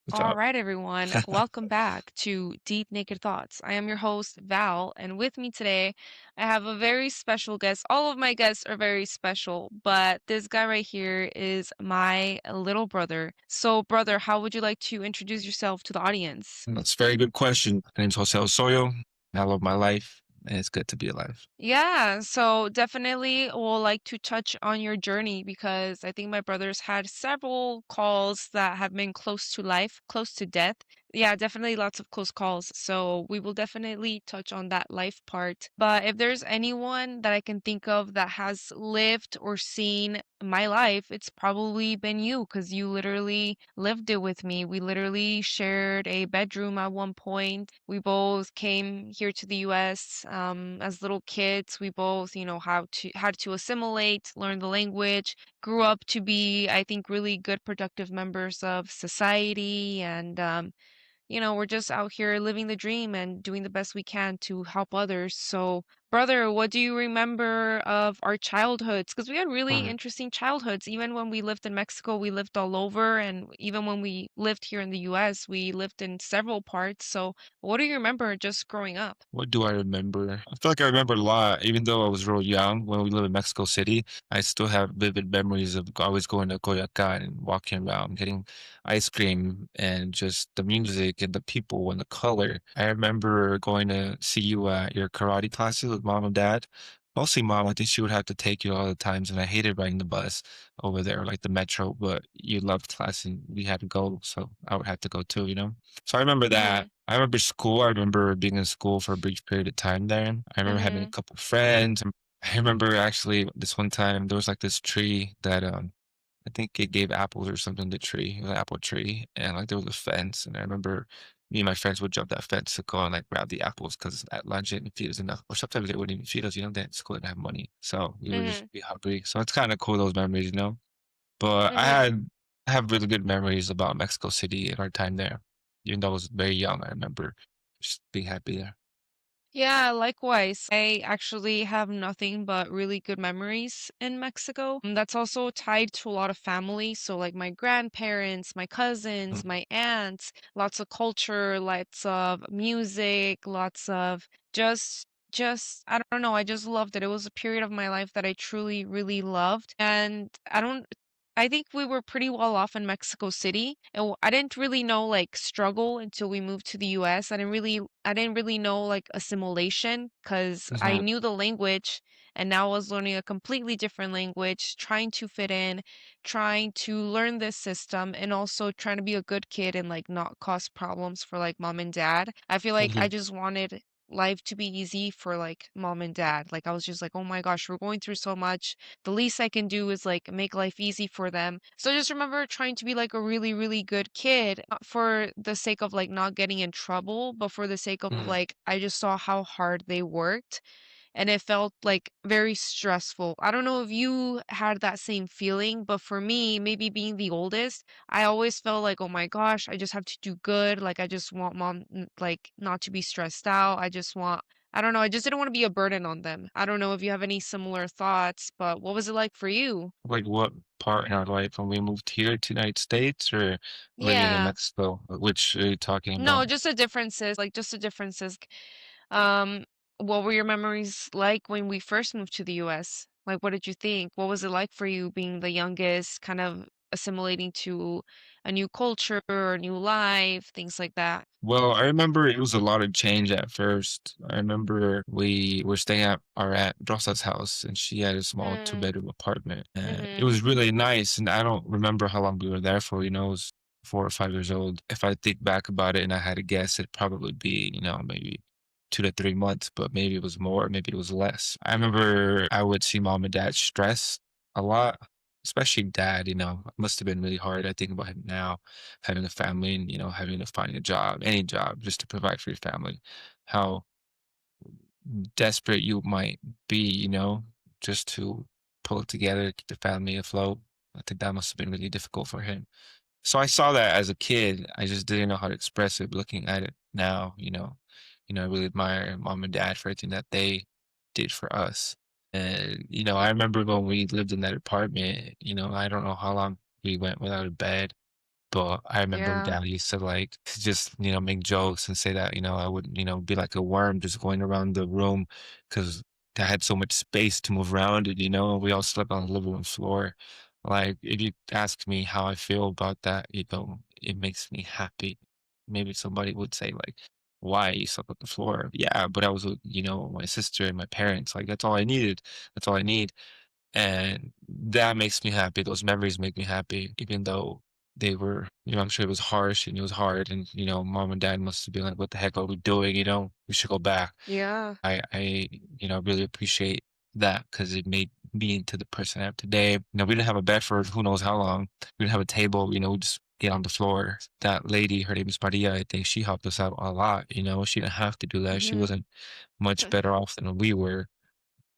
What's All up? right, everyone. Welcome back to Deep Naked Thoughts. I am your host, Val, and with me today, I have a very special guest. All of my guests are very special, but this guy right here is my little brother. So, brother, how would you like to introduce yourself to the audience? That's a very good question. My name's Osollo. I love my life, and it's good to be alive. Yeah, so definitely will like to touch on your journey because I think my brother's had several calls that have been close to life, close to death. Yeah, definitely lots of close calls. So we will definitely touch on that life part. But if there's anyone that I can think of that has lived or seen my life, it's probably been you because you literally lived it with me. We literally shared a bedroom at one point. We both came here to the US as little kids. We both, had to assimilate, learn the language, grew up to be, I think, really good, productive members of society, and we're just out here living the dream and doing the best we can to help others. So, brother, what do you remember of our childhoods? Because we had really Right. interesting childhoods. Even when we lived in Mexico, we lived all over. And even when we lived here in the US, we lived in several parts. So, what do you remember just growing up? What do I remember? I feel like I remember a lot, even though I was real young when we lived in Mexico City. I still have vivid memories of always going to Coyoacan and walking around, getting ice cream, and just the music and the people and the color. I remember going to see you at your karate classes with mom and dad. Mostly mom, I think she would have to take you all the times, and I hated riding the bus over there, like the metro, but you loved class and we had to go, so I would have to go too, you know? So I remember that. Mm-hmm. I remember school. I remember being in school for a brief period of time there. I remember having a Mm-hmm. couple friends. I remember actually this one time there was like this tree that I think it gave apples or something, the tree, it was an apple tree, and like there was a fence, and I remember me and my friends would jump that fence to go and like grab the apples because at lunch they didn't feed us enough, or sometimes they wouldn't even feed us, they at school didn't have money, so we would just Mm-hmm. be hungry. So it's kind of cool those memories, you know. But Mm-hmm. I have really good memories about Mexico City and our time there. Even though I was very young, I remember just being happy there. Yeah, likewise. I actually have nothing but really good memories in Mexico. That's also tied to a lot of family. So, like my grandparents, my cousins, Mm, my aunts, lots of culture, lots of music, lots of I don't know, I just loved it. It was a period of my life that I truly, really loved. And I think we were pretty well off in Mexico City. And I didn't really know like struggle until we moved to the US. I didn't really know like assimilation because I mhm, knew the language and now I was learning a completely different language, trying to fit in, trying to learn this system, and also trying to be a good kid and like not cause problems for like mom and dad. I feel like I mhm, just wanted life to be easy for like mom and dad. Like I was just like, oh my gosh, we're going through so much. The least I can do is like make life easy for them. So I just remember trying to be like a really, really good kid, not for the sake of like not getting in trouble, but for the sake of mhm. like I just saw how hard they worked and it felt like very stressful. I don't know if you had that same feeling, but for me, maybe being the oldest, I always felt like, oh my gosh, I just have to do good. Like I just want like not to be stressed out. I don't know, I just didn't want to be a burden on them. I don't know if you have any similar thoughts, but what was it like for you? Like what part in our life when we moved here to United States or living in Yeah. Mexico? Which are you talking No, about? just the differences, like just the differences. Um, what were your memories like when we first moved to the US? Like, what did you think? What was it like for you being the youngest, kind of assimilating to a new culture, a new life, things like that? Well, I remember it was a lot of change at first. I remember we were staying at our aunt Rosa's house, and she had a small Mm, two-bedroom apartment, and it mm-hmm, was really nice. And I don't remember how long we were there for. I was 4 or 5 years old. If I think back about it, and I had to guess, it'd probably be, maybe 2 to 3 months, but maybe it was more, maybe it was less. I remember I would see mom and dad stress a lot, especially dad. It must have been really hard. I think about him now having a family and having to find a job, any job, just to provide for your family. How desperate you might be, just to pull it together, keep the family afloat. I think that must have been really difficult for him. So I saw that as a kid. I just didn't know how to express it. Looking at it now, I really admire mom and dad for everything that they did for us. And I remember when we lived in that apartment. I don't know how long we went without a bed. But I remember Yeah. dad used to like just, make jokes and say that, I would, be like a worm just going around the room because I had so much space to move around it, we all slept on the living room floor. Like, if you ask me how I feel about that, it makes me happy. Maybe somebody would say, like, why you slept on the floor? Yeah, but I was with, my sister and my parents. Like, that's all I needed. That's all I need. And that makes me happy. Those memories make me happy, even though they were, I'm sure it was harsh and it was hard. And, mom and dad must have been like, what the heck are we doing? We should go back. Yeah. I really appreciate that because it made me into the person I am today. We didn't have a bed for who knows how long. We didn't have a table, we just get on the floor. That lady, her name is Maria, I think she helped us out a lot. She didn't have to do that. She Mhm. wasn't much better off than we were,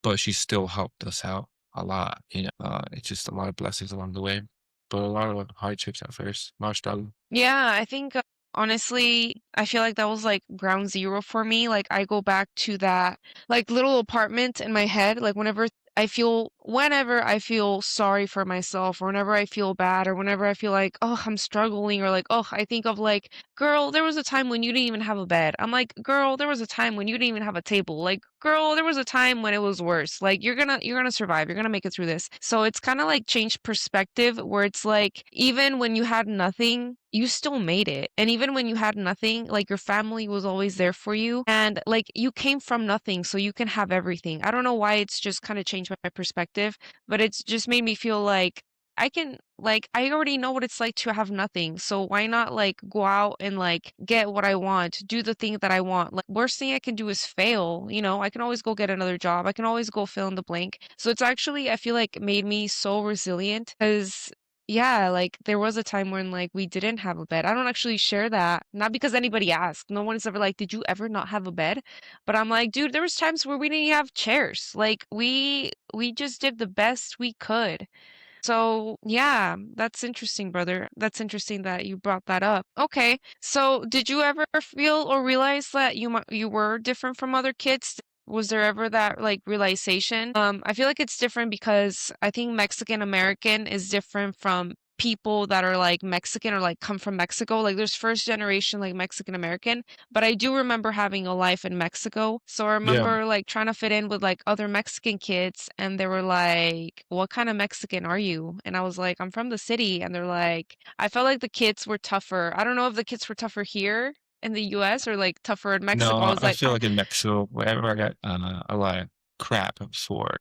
but she still helped us out a lot. It's just a lot of blessings along the way, but a lot of hardships at first, a lot of struggle. Yeah, I think honestly, I feel like that was like ground zero for me. Like I go back to that like little apartment in my head, like whenever I feel sorry for myself or whenever I feel bad or whenever I feel like, oh, I'm struggling or like, oh, I think of like, girl, there was a time when you didn't even have a bed. I'm like, girl, there was a time when you didn't even have a table. Like, girl, there was a time when it was worse. Like you're gonna survive. You're gonna make it through this. So it's kind of like changed perspective where it's like even when you had nothing, you still made it. And even when you had nothing, like your family was always there for you. And like you came from nothing, so you can have everything. I don't know why it's just kind of changed my perspective, but it's just made me feel like I already know what it's like to have nothing. So why not like go out and like get what I want, do the thing that I want. Like worst thing I can do is fail, I can always go get another job. I can always go fill in the blank. So it's actually I feel like made me so resilient because yeah, like there was a time when like we didn't have a bed. I don't actually share that, not because anybody asked. No one is ever like, "Did you ever not have a bed?" But I'm like, dude, there was times where we didn't even have chairs. Like we just did the best we could. So, yeah, that's interesting, brother. That's interesting that you brought that up. Okay. So, did you ever feel or realize that you were different from other kids? Was there ever that like realization? I feel like it's different because I think Mexican American is different from people that are like Mexican or like come from Mexico. Like there's first generation like Mexican American, but I do remember having a life in Mexico. So I Yeah. remember like trying to fit in with like other Mexican kids and they were like, "What kind of Mexican are you?" And I was like, "I'm from the city." And they're like, I felt like the kids were tougher. I don't know if the kids were tougher here in the US or like tougher in Mexico. I No, was I like, feel like in Mexico, whenever I got a lot of crap for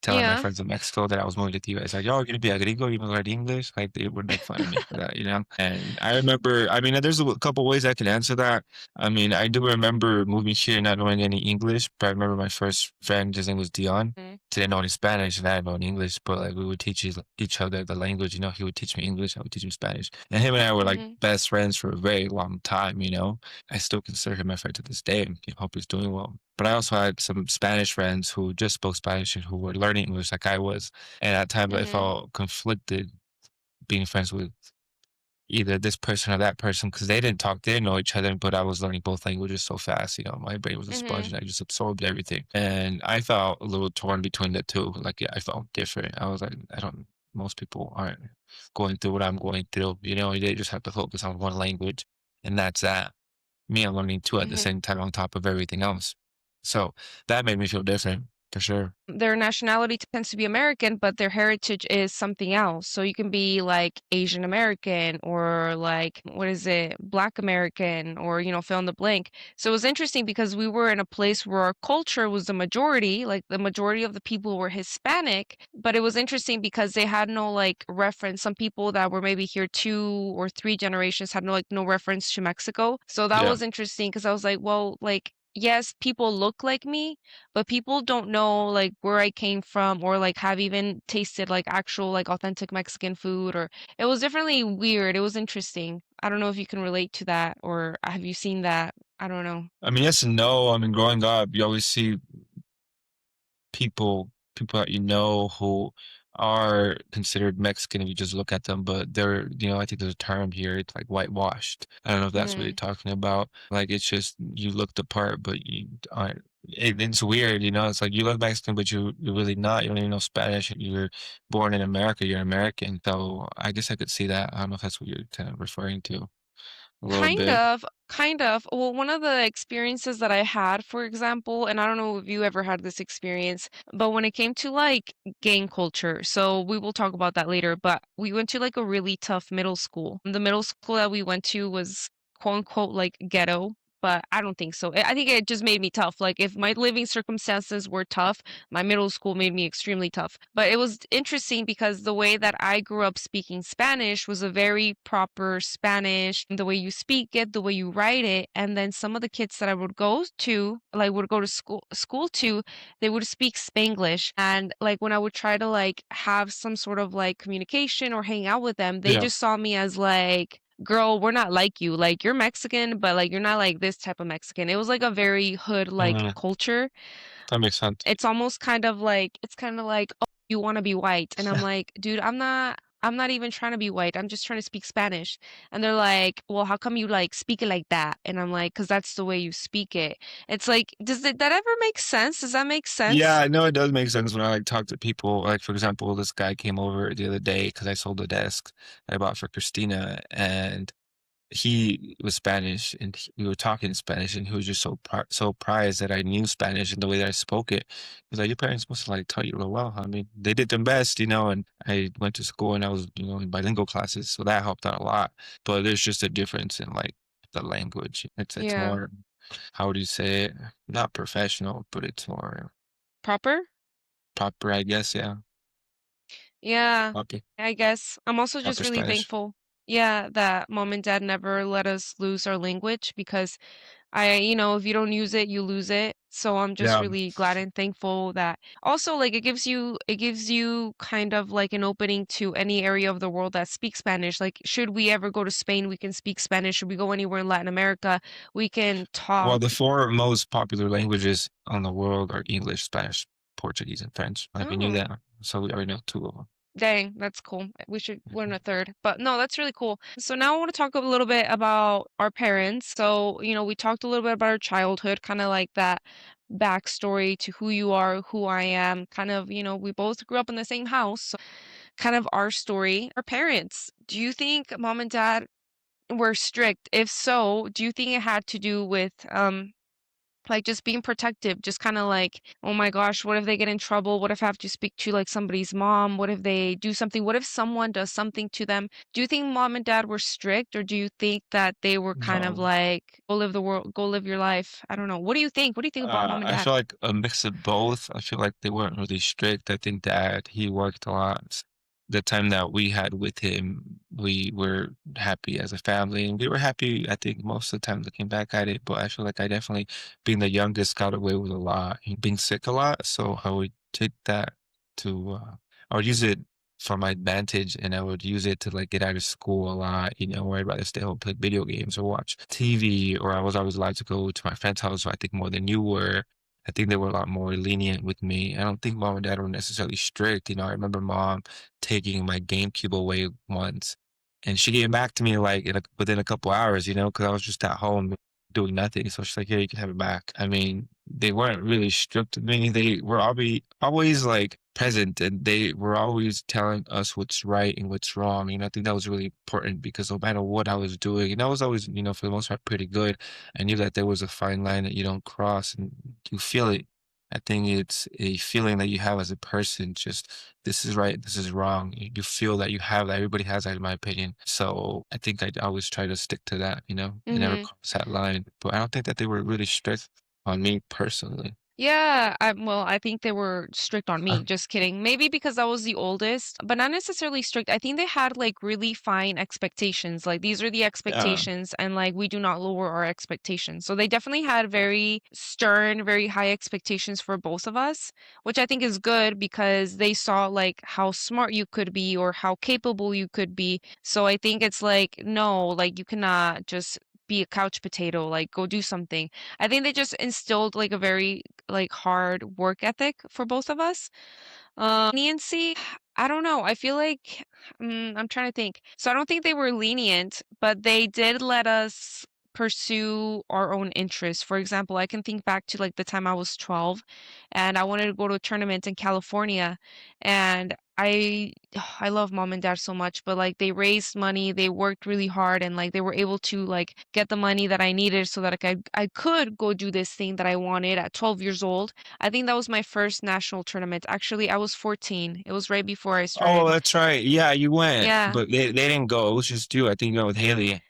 telling my yeah. friends in Mexico that I was moving to the US, like, "Y'all are gonna be a gringo, you don't learn English?" Like, they would make fun of me for that? And I remember, I mean, there's a couple ways I can answer that. I mean, I do remember moving here not knowing any English, but I remember my first friend, his name was Dion. Mhm. Didn't know any Spanish, and I didn't know any English, but like we would teach each other the language. He would teach me English, I would teach him Spanish, and him and I were like Mhm. best friends for a very long time. I still consider him my friend to this day, and hope he's doing well. But I also had some Spanish friends who just spoke Spanish and who were learning English like I was. And at times I Mhm. felt conflicted being friends with either this person or that person because they didn't know each other, but I was learning both languages so fast. My brain was a sponge Mhm. and I just absorbed everything. And I felt a little torn between the two. Like, yeah, I felt different. I was like, most people aren't going through what I'm going through. They just have to focus on one language and that's that. Me, I'm learning two at the Mhm. same time on top of everything else. So that made me feel different for sure. Their nationality tends to be American, but their heritage is something else. So you can be like Asian American or like, what is it, Black American or, fill in the blank. So it was interesting because we were in a place where our culture was the majority, like the majority of the people were Hispanic, but it was interesting because they had no like reference. Some people that were maybe here 2 or 3 generations had no reference to Mexico. So that Yeah. was interesting because I was like, well, like, yes, people look like me, but people don't know like where I came from or like have even tasted like actual like authentic Mexican food or it was definitely weird. It was interesting. I don't know if you can relate to that or have you seen that? I don't know. I mean, yes and no. I mean, growing up, you always see people that who are considered Mexican if you just look at them, but I think there's a term here, it's like whitewashed. I don't know if that's what you're Mm, talking about. Like it's just you look the part, but you aren't it's weird, you know. It's like you look Mexican, but you're really not. You don't even know Spanish. You're born in America. You're American. So I guess I could see that. I don't know if that's what you're kind of referring to a little Kind bit. of, kind of. Well, one of the experiences that I had, for example, and I don't know if you ever had this experience, but when it came to like gang culture, so we will talk about that later, but we went to like a really tough middle school. The middle school that we went to was quote unquote like ghetto, but I don't think so. I think it just made me tough. Like if my living circumstances were tough, my middle school made me extremely tough. But it was interesting because the way that I grew up speaking Spanish was a very proper Spanish, the way you speak it, the way you write it. And then some of the kids that I would go to, like would go to school to, they would speak Spanglish. And like when I would try to like have some sort of like communication or hang out with them, they Yeah. just saw me as like, girl, we're not like you. Like you're Mexican, but like you're not like this type of Mexican. It was like a very hood like Mhm. culture. That makes sense. It's almost kind of like it's kind of like, "Oh, you wanna be white." And I'm like, "Dude, I'm not even trying to be white. I'm just trying to speak Spanish." And they're like, "Well, how come you like speak it like that?" And I'm like, "'Cause that's the way you speak it." It's like, that ever make sense? Does that make sense? Yeah, no, it does make sense when I like talk to people. Like for example, this guy came over the other day because I sold a desk that I bought for Christina, and he was Spanish, and we were talking in Spanish, and he was just so prized that I knew Spanish and the way that I spoke it. He's like, "Your parents must have like taught you real well, huh?" I mean, they did their best, you know. And I went to school, and I was, you know, in bilingual classes, so that helped out a lot. But there's just a difference in like the language. It's Yeah. more, how would you say it? Not professional, but it's more Proper? proper, I guess. Yeah, Yeah, proper, I guess. I'm also just proper really Spanish. thankful, yeah, that mom and dad never let us lose our language because if you don't use it, you lose it. So I'm just Yeah. really glad and thankful that also like it gives you kind of like an opening to any area of the world that speaks Spanish. Like should we ever go to Spain, we can speak Spanish. Should we go anywhere in Latin America, we can Well, talk. the four most popular languages on the world are English, Spanish, Portuguese, and French. I mean, knew Oh, that, so we already know two of them. dang, that's cool. We should learn a third. But no, that's really cool. So now I want to talk a little bit about our parents. So, we talked a little bit about our childhood, kind of like that backstory to who you are, who I am. Kind of, we both grew up in the same house. So kind of our story. Our parents. Do you think mom and dad were strict? If so, do you think it had to do with like just being protective, just kind of like, oh my gosh, what if they get in trouble? What if I have to speak to like somebody's mom? What if they do something? What if someone does something to them? Do you think mom and dad were strict, or do you think that they were kind of No. like, go live the world, go live your life? I don't know. What do you think? What do you think about mom and I dad? feel like a mix of both. I feel like they weren't really strict. I think that he worked a lot. The time that we had with him, we were happy as a family, and we were happy, I think, most of the time looking back at it. But I feel like I definitely, being the youngest, got away with a lot, and being sick a lot. So I would take that to, I would use it for my advantage, and I would use it to like get out of school a lot, you know, where I'd rather stay home, play video games or watch TV, or I was always allowed to go to my friend's house, so I think more than you were. I think they were a lot more lenient with me. I don't think mom and dad were necessarily strict. You know, I remember mom taking my GameCube away once, and she gave it back to me like within a couple hours, you know, because I was just at home doing nothing. So she's like, "Here, you can have it back." I mean, they weren't really strict with me. They were always like present, and they were always telling us what's right and what's wrong. You know, I think that was really important because no matter what I was doing, and I was always, you know, for the most part, pretty good. I knew that there was a fine line that you don't cross, and you feel it. I think it's a feeling that you have as a person, just this is right, this is wrong. You feel that you have that. Everybody has that, in my opinion. So I think I always try to stick to that, you know, and never Mm-hmm. cross that line. But I don't think that they were really strict on me personally. Yeah, well, I think they were strict on Uh, me. Just kidding. Maybe because I was the oldest, but not necessarily strict. I think they had like really fine expectations. Like these are the yeah, expectations, and like we do not lower our expectations. So they definitely had very stern, very high expectations for both of us, which I think is good because they saw like how smart you could be or how capable you could be. So I think it's like, no, like you cannot just be a couch potato, like go do something. I think they just instilled like a very like hard work ethic for both of us. Leniency, I don't know. I feel like I'm trying to think. So I don't think they were lenient, but they did let us pursue our own interests. For example, I can think back to like the time I was 12 and I wanted to go to a tournament in California and I love mom and dad so much, but like they raised money, they worked really hard and like they were able to like get the money that I needed so that I could go do this thing that I wanted at 12 years old. I think that was my first national tournament. Actually, I was 14. It was right before I Oh, started. that's right. Yeah, you went, Yeah. but they didn't go. It was just you. I think you went with Haley. I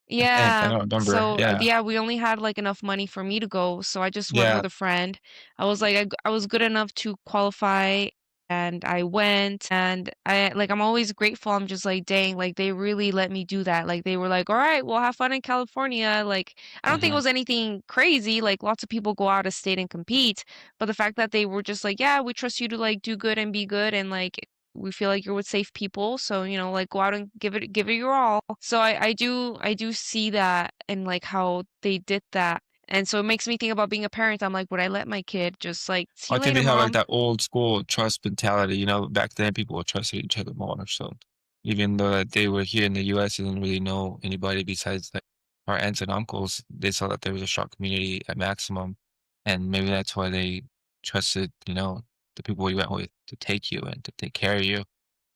Yeah. don't remember. So, Yeah. yeah, we only had like enough money for me to go, so I just went Yeah. with a friend. I was like, I was good enough to qualify, and I went, and I like, I'm always grateful. I'm just like, dang, like they really let me do that. Like they were like, all right, we'll have fun in California. Like, I don't think it Hmm. was anything crazy. Like lots of people go out of state and compete, but the fact that they were just like, yeah, we trust you to like do good and be good, and like we feel like you're with safe people, so like go out and give it your all. So I do see that and like how they did that, and so it makes me think about being a parent. I'm like, would I let my kid just like, see you I think later, they have like mom? that old school trust mentality. Back then people would trust each other more. So even though that they were here in the US and didn't really know anybody besides like our aunts and uncles, they saw that there was a strong community at maximum. And maybe that's why they trusted, the people you went with to take you and to take care of you.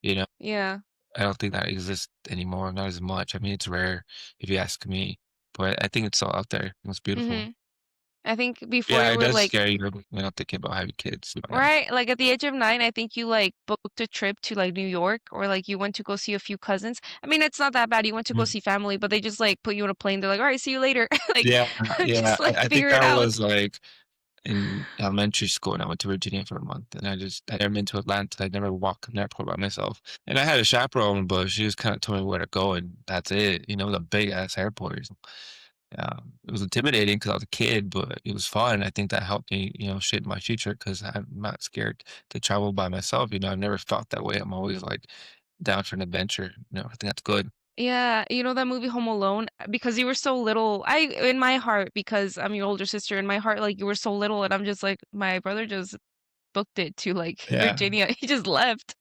You know, Yeah. I don't think that exists anymore, not as much. I mean, it's rare if you ask me, but I think it's still out there. It's beautiful. Mm-hmm. I think before Yeah, you it were does like, scare you, thinking about having kids. Yeah. right, like at the age of 9, I think you like booked a trip to like New York, or like you went to go see a few cousins. I mean, it's not that bad. You went to go Mhm. see family, but they just like put you on a plane. They're like, all right, see you later. Like, Yeah, yeah. just like I think figure it that out. was like in elementary school, and I went to Virginia for a month, and I never been to Atlanta. I never walked an airport by myself, and I had a chaperone, but she just kind of told me where to go, and that's it. It was a big ass airport. It was intimidating because I was a kid, but it was fun. I think that helped me, shape my future because I'm not scared to travel by myself. I've never felt that way. I'm always like down for an adventure. I think that's good. Yeah, you know that movie Home Alone? Because you were so little. In my heart, because I'm your older sister, in my heart, like you were so little, and I'm just like, my brother just booked it to like Yeah. Virginia. He just left.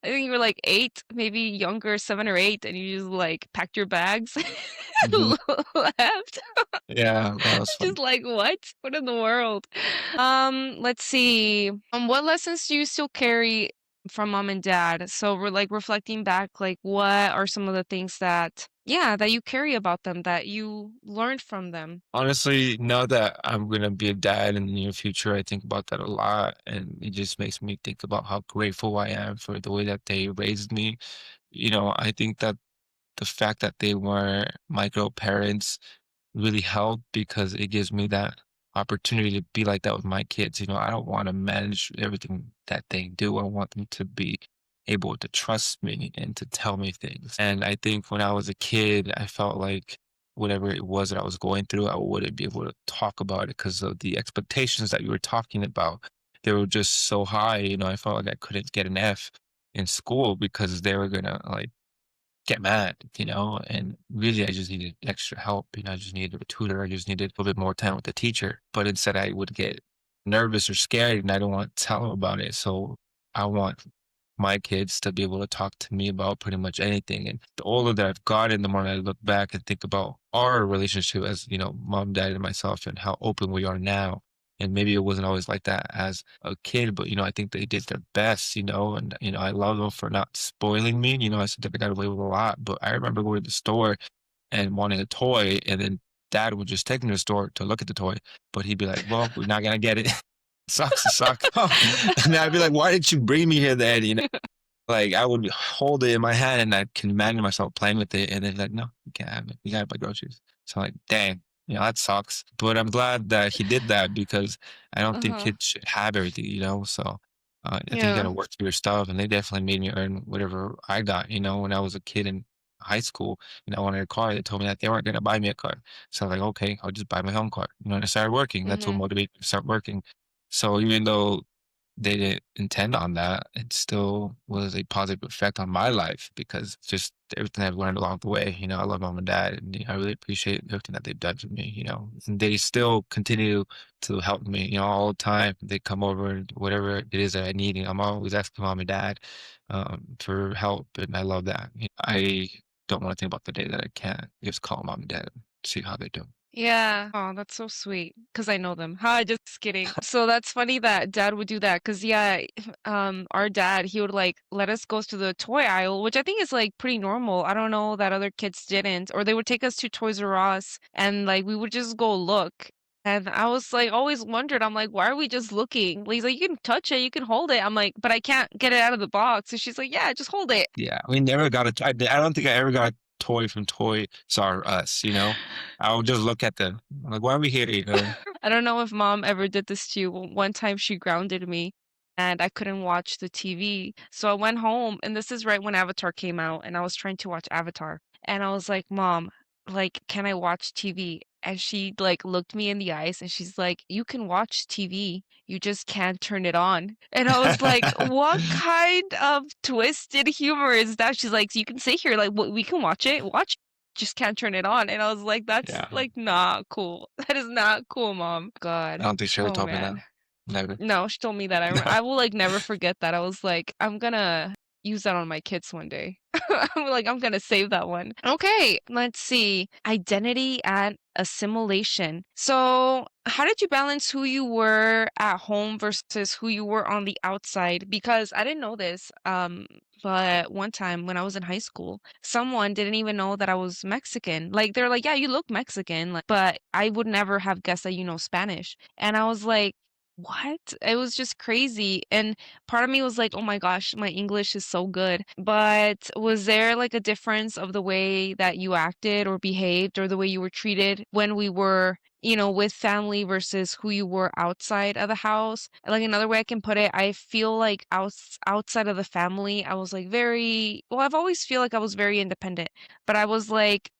I think you were like 8, maybe younger, 7 or 8, and you just like packed your bags Hmm. and left. Yeah, that was Just fun. like, what? What in the world? Let's see. What lessons do you still carry from mom and dad? So we're like reflecting back, like what are some of the things that, yeah, that you carry about them that you learned from them? Honestly, now that I'm gonna be a dad in the near future, I think about that a lot, and it just makes me think about how grateful I am for the way that they raised me. I think that the fact that they were my parents really helped because it gives me that opportunity to be like that with my kids. I don't want to manage everything that they do. I want them to be able to trust me and to tell me things. And I think when I was a kid, I felt like whatever it was that I was going through, I wouldn't be able to talk about it because of the expectations that you were talking about. They were just so high. I felt like I couldn't get an F in school because they were gonna like get mad, and really I just needed extra help. I just needed a tutor. I just needed a little bit more time with the teacher. But instead I would get nervous or scared and I don't want to tell them about it. So I want my kids to be able to talk to me about pretty much anything. And the older that I've gotten, the more I look back and think about our relationship as, mom, dad, and myself and how open we are now. And maybe it wasn't always like that as a kid, but I think they did their best, and I love them for not spoiling me. I said that I got away with a lot, but I remember going to the store and wanting a toy, and then dad would just take me to the store to look at the toy, but he'd be like, "Well, we're not gonna get it. Sucks to suck." And I'd be like, "Why did you bring me here then?" Like, I would hold it in my hand and I can imagine myself playing with it, and then like, "No, you can't have it. You gotta buy groceries." So I'm like, dang, that sucks. But I'm glad that he did that because I don't think Uh-huh. kids should have everything. So I think you Yeah. gotta work for your stuff, and they definitely made me earn whatever I got. When I was a kid in high school and I wanted a car, they told me that they weren't gonna buy me a car. So I was like, okay, I'll just buy my own car. And I started working. That's what Mhm. motivated me to start working. So even though they didn't intend on that, it still was a positive effect on my life because just everything I've learned along the way. I love mom and dad, and I really appreciate everything that they've done for me. And they still continue to help me. All the time they come over and whatever it is that I need. I'm always asking mom and dad for help, and I love that. I don't want to think about the day that I can't just call mom and dad. see how they do. Yeah. Oh, that's so sweet. Cause I know them. Hi, just kidding. So that's funny that dad would do that. Cause yeah, our dad, he would like let us go to the toy aisle, which I think is like pretty normal. I don't know that other kids didn't. Or they would take us to Toys R Us and like we would just go look. And I was like always wondered, I'm like, why are we just looking? He's like, you can touch it, you can hold it. I'm like, but I can't get it out of the box. And she's like, yeah, just hold it. Yeah, we never got a I don't think I ever got a toy from Toys R Us, you know? I would just look at them, I'm like, "Why are we here?" You know? I don't know if mom ever did this to you. One time she grounded me and I couldn't watch the TV. So I went home, and this is right when Avatar came out, and I was trying to watch Avatar. And I was like, "Mom, like, can I watch TV?" And she like looked me in the eyes and she's like, "You can watch TV. You just can't turn it on." And I was like, "What kind of twisted humor is that?" She's like, "You can sit here, like, we can watch it. Watch just can't turn it on." And I was like, "That's, Yeah, like, not cool. That is not cool, mom." I God. don't think she ever Oh, told me that. man. Never. No, she told me that. No. I will, like, never forget that. I was like, "I'm gonna use that on my kids one day." I'm like, "I'm gonna save that one." Okay, let's see. Identity and assimilation. So, how did you balance who you were at home versus who you were on the outside? Because I didn't know this, but one time when I was in high school, someone didn't even know that I was Mexican. Like, they're like, "Yeah, you look Mexican," like, but I would never have guessed that you know Spanish. And I was like, what? It was just crazy. And part of me was like, oh my gosh, my English is so good. But was there like a difference of the way that you acted or behaved or the way you were treated when we were, with family versus who you were outside of the house? Like another way I can put it, I feel like outside of the family, I was like I've always feel like I was very independent, but I was like,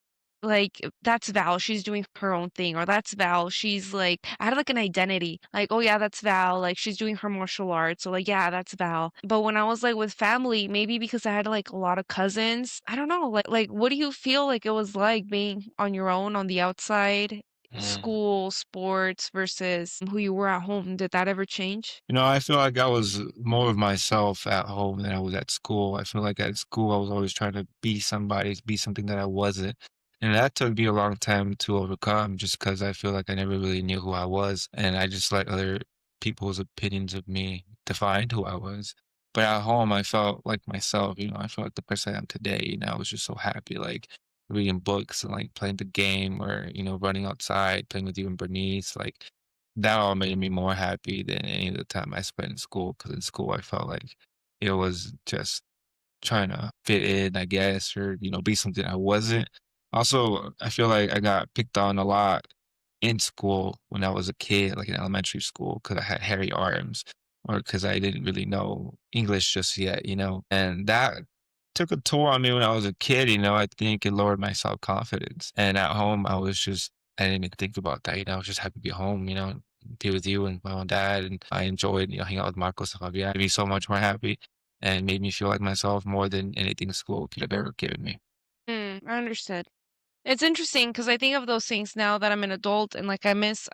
"That's Val, she's doing her own thing," or "That's Val, she's like" I had, like, an identity, like, "Oh, yeah, that's Val, like, she's doing her martial arts," so, like, "Yeah, that's Val." But when I was, like, with family, maybe because I had, like, a lot of cousins, I don't know, like, what do you feel like it was like being on your own on the outside, Mm. school, sports, versus who you were at home? Did that ever change? You know, I feel like I was more of myself at home than I was at school. I feel like at school I was always trying to be somebody, be something that I wasn't. And that took me a long time to overcome just because I feel like I never really knew who I was. And I just let other people's opinions of me define who I was. But at home, I felt like myself, I felt like the person I am today. I was just so happy, like reading books and like playing the game or, running outside, playing with you and Bernice. Like that all made me more happy than any of the time I spent in school. Because in school, I felt like it was just trying to fit in, I guess, or, be something I wasn't. Also, I feel like I got picked on a lot in school when I was a kid, like in elementary school, because I had hairy arms or because I didn't really know English just yet, and that took a toll on me when I was a kid, I think it lowered my self-confidence. And at home, I didn't even think about that, I was just happy to be home, be with you and my own dad. And I enjoyed, hanging out with Marcos and Javier. It made me so much more happy and made me feel like myself more than anything school could have ever given me. I understood. It's interesting because I think of those things now that I'm an adult and like I miss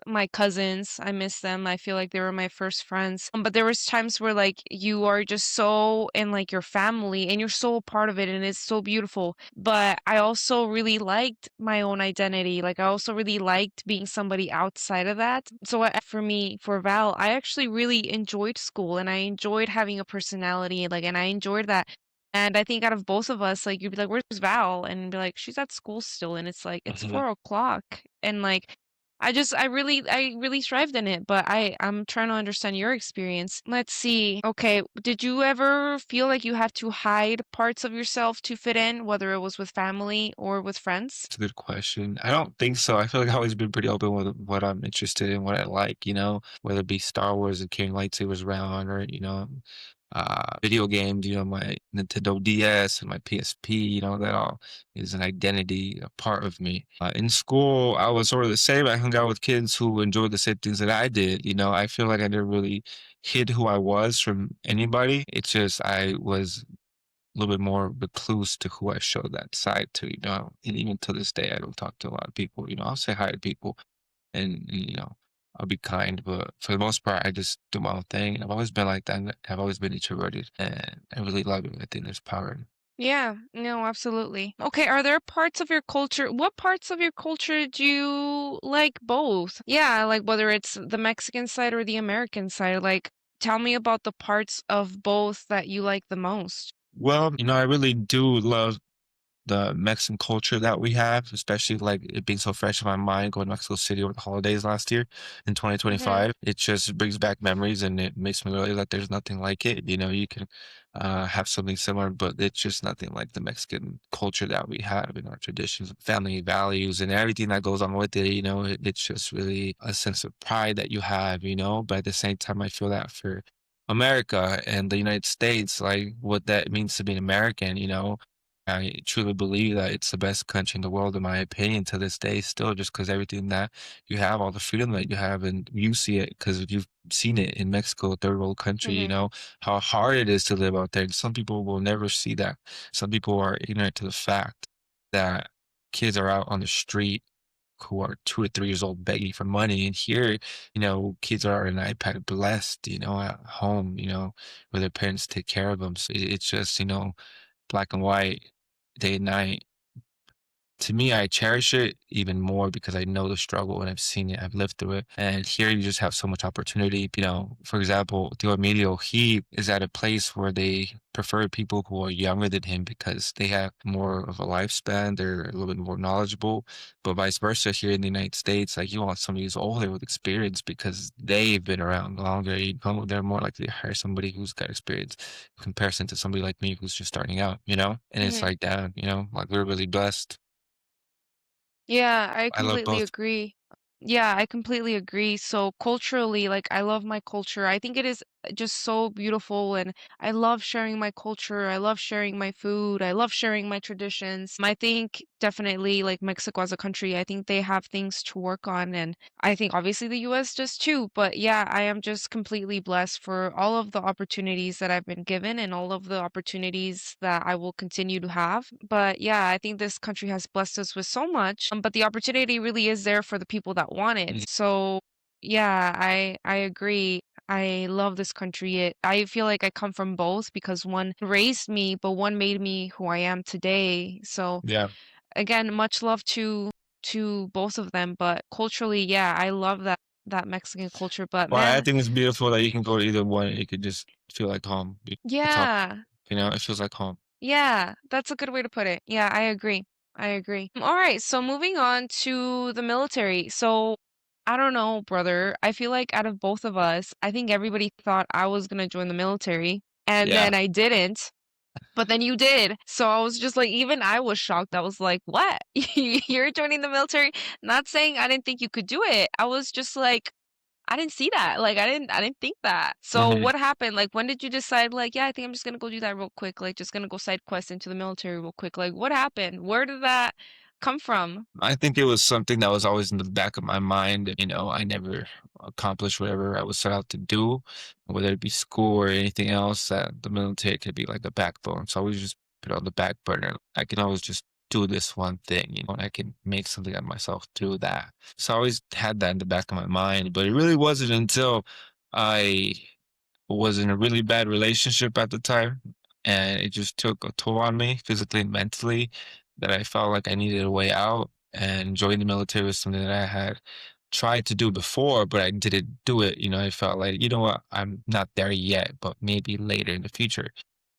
my cousins. I miss them. I feel like they were my first friends. But there was times where like you are just so in like your family and you're so a part of it and it's so beautiful. But I also really liked my own identity. Like I also really liked being somebody outside of that. So for me, for Val, I actually really enjoyed school and I enjoyed having a personality, like, and I enjoyed that. And I think out of both of us, like, you'd be like, "Where's Val?" And be like, "She's at school still." And it's like, "It's Mhm. 4 o'clock." And like, I really thrived in it, but I'm trying to understand your experience. Let's see. Okay, did you ever feel like you had to hide parts of yourself to fit in, whether it was with family or with friends? It's a good question. I don't think so. I feel like I've always been pretty open with what I'm interested in, what I like, whether it be Star Wars and carrying lightsabers around or, video games, my Nintendo DS and my PSP, that all is an identity, a part of me. In school, I was sort of the same. I hung out with kids who enjoyed the same things that I did. I feel like I never really hid who I was from anybody. It's just I was a little bit more recluse to who I show that side to, and even to this day, I don't talk to a lot of people, I'll say hi to people and I'll be kind, but for the most part, I just do my own thing. And I've always been like that. And I've always been introverted and I really love it. I think there's power in it. Yeah, no, absolutely. Okay, are there parts of your culture what parts of your culture do you like both? Yeah, like whether it's the Mexican side or the American side, like tell me about the parts of both that you like the most. Well, I really do love the Mexican culture that we have, especially like it being so fresh in my mind going to Mexico City over the holidays last year in Mhm, 2025. It just brings back memories and it makes me realize that there's nothing like it. You can have something similar, but it's just nothing like the Mexican culture that we have in our traditions, family values, and everything that goes on with it. It's just really a sense of pride that you have, but at the same time, I feel that for America and the United States, like what that means to be an American, I truly believe that it's the best country in the world, in my opinion, to this day, still, just because everything that you have, all the freedom that you have, and you see it because you've seen it in Mexico, a third world country, mhm, how hard it is to live out there. Some people will never see that. Some people are ignorant to the fact that kids are out on the street who are 2 to 3 years old begging for money. And here, kids are on an iPad blessed, at home, where their parents take care of them. So it's just, black and white, day and night. To me, I cherish it even more because I know the struggle and I've seen it, I've lived through it. And here you just have so much opportunity. For example, Theo Emilio, he is at a place where they prefer people who are younger than him because they have more of a lifespan, they're a little bit more knowledgeable. But vice versa, here in the United States, like you want somebody who's older with experience because they've been around longer. They're more likely to hire somebody who's got experience in comparison to somebody like me who's just starting out, And it's mhm. like that, like we're really blessed. Yeah, I I love completely both. agree. Yeah, I completely agree. So culturally, like I love my culture. I think it is just so beautiful and I love sharing my culture. I love sharing my food. I love sharing my traditions. I think definitely like Mexico as a country, I think they have things to work on and I think obviously the US does too. But yeah, I am just completely blessed for all of the opportunities that I've been given and all of the opportunities that I will continue to have. But yeah, I think this country has blessed us with so much, but the opportunity really is there for the people that want it. Mm, So yeah, I agree. I love this country. I feel like I come from both because one raised me, but one made me who I am today. So yeah. again, much love to both of them, but culturally, yeah, I love that Mexican culture, but Well, I man, think it's beautiful that you can go to either one and you could just feel like home. It's all, yeah. it feels like home. Yeah, that's a good way to put it. Yeah, I agree. I agree. All right, so moving on to the military. So, I don't know, brother. I feel like out of both of us, I think everybody thought I was gonna join the military, and Yeah. then I didn't. But then you did. So I was just like, even I was shocked. I was like, what? You're joining the military? Not saying I didn't think you could do it. I was just like, I didn't see that. Like I didn't think that. So hmm what happened? Like when did you decide like, yeah, I think I'm just gonna go do that real quick. Like just gonna go side quest into the military real quick. Like what happened? Where did that come from? I think it was something that was always in the back of my mind. I never accomplished whatever I was set out to do, whether it be school or anything else. That the military could be like a backbone. So I always just put it on the back burner. I can always just do this one thing, and I can make something of myself through that. So I always had that in the back of my mind. But it really wasn't until I was in a really bad relationship at the time, and it just took a toll on me physically and mentally that I felt like I needed a way out. And joining the military was something that I had tried to do before, but I didn't do it. I felt like, you know what, I'm not there yet, but maybe later in the future.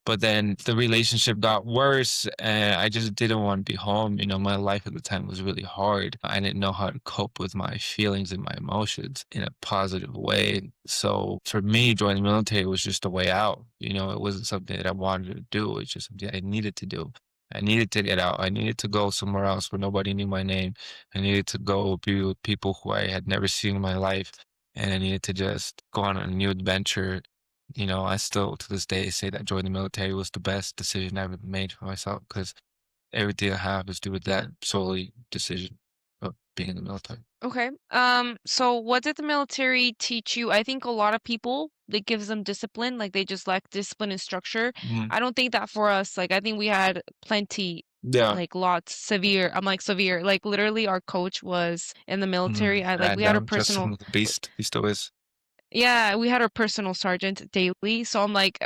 But then the relationship got worse and I just didn't want to be home. My life at the time was really hard. I didn't know how to cope with my feelings and my emotions in a positive way. So for me, joining the military was just a way out. It wasn't something that I wanted to do. It's just something I needed to do. I needed to get out. I needed to go somewhere else where nobody knew my name. I needed to go be with people who I had never seen in my life. And I needed to just go on a new adventure. I still to this day say that joining the military was the best decision I ever made for myself because everything I have is due to that solely decision of being in the military. Okay. So what did the military teach you? I think a lot of people it gives them discipline, like they just lack discipline and structure. Mhm. I don't think that for us. Like I think we had plenty, Yeah. like lots, severe. I'm like severe. Like literally our coach was in the military. I like And we had a Justin personal was a beast. He still is. yeah, we had our personal sergeant daily. So I'm like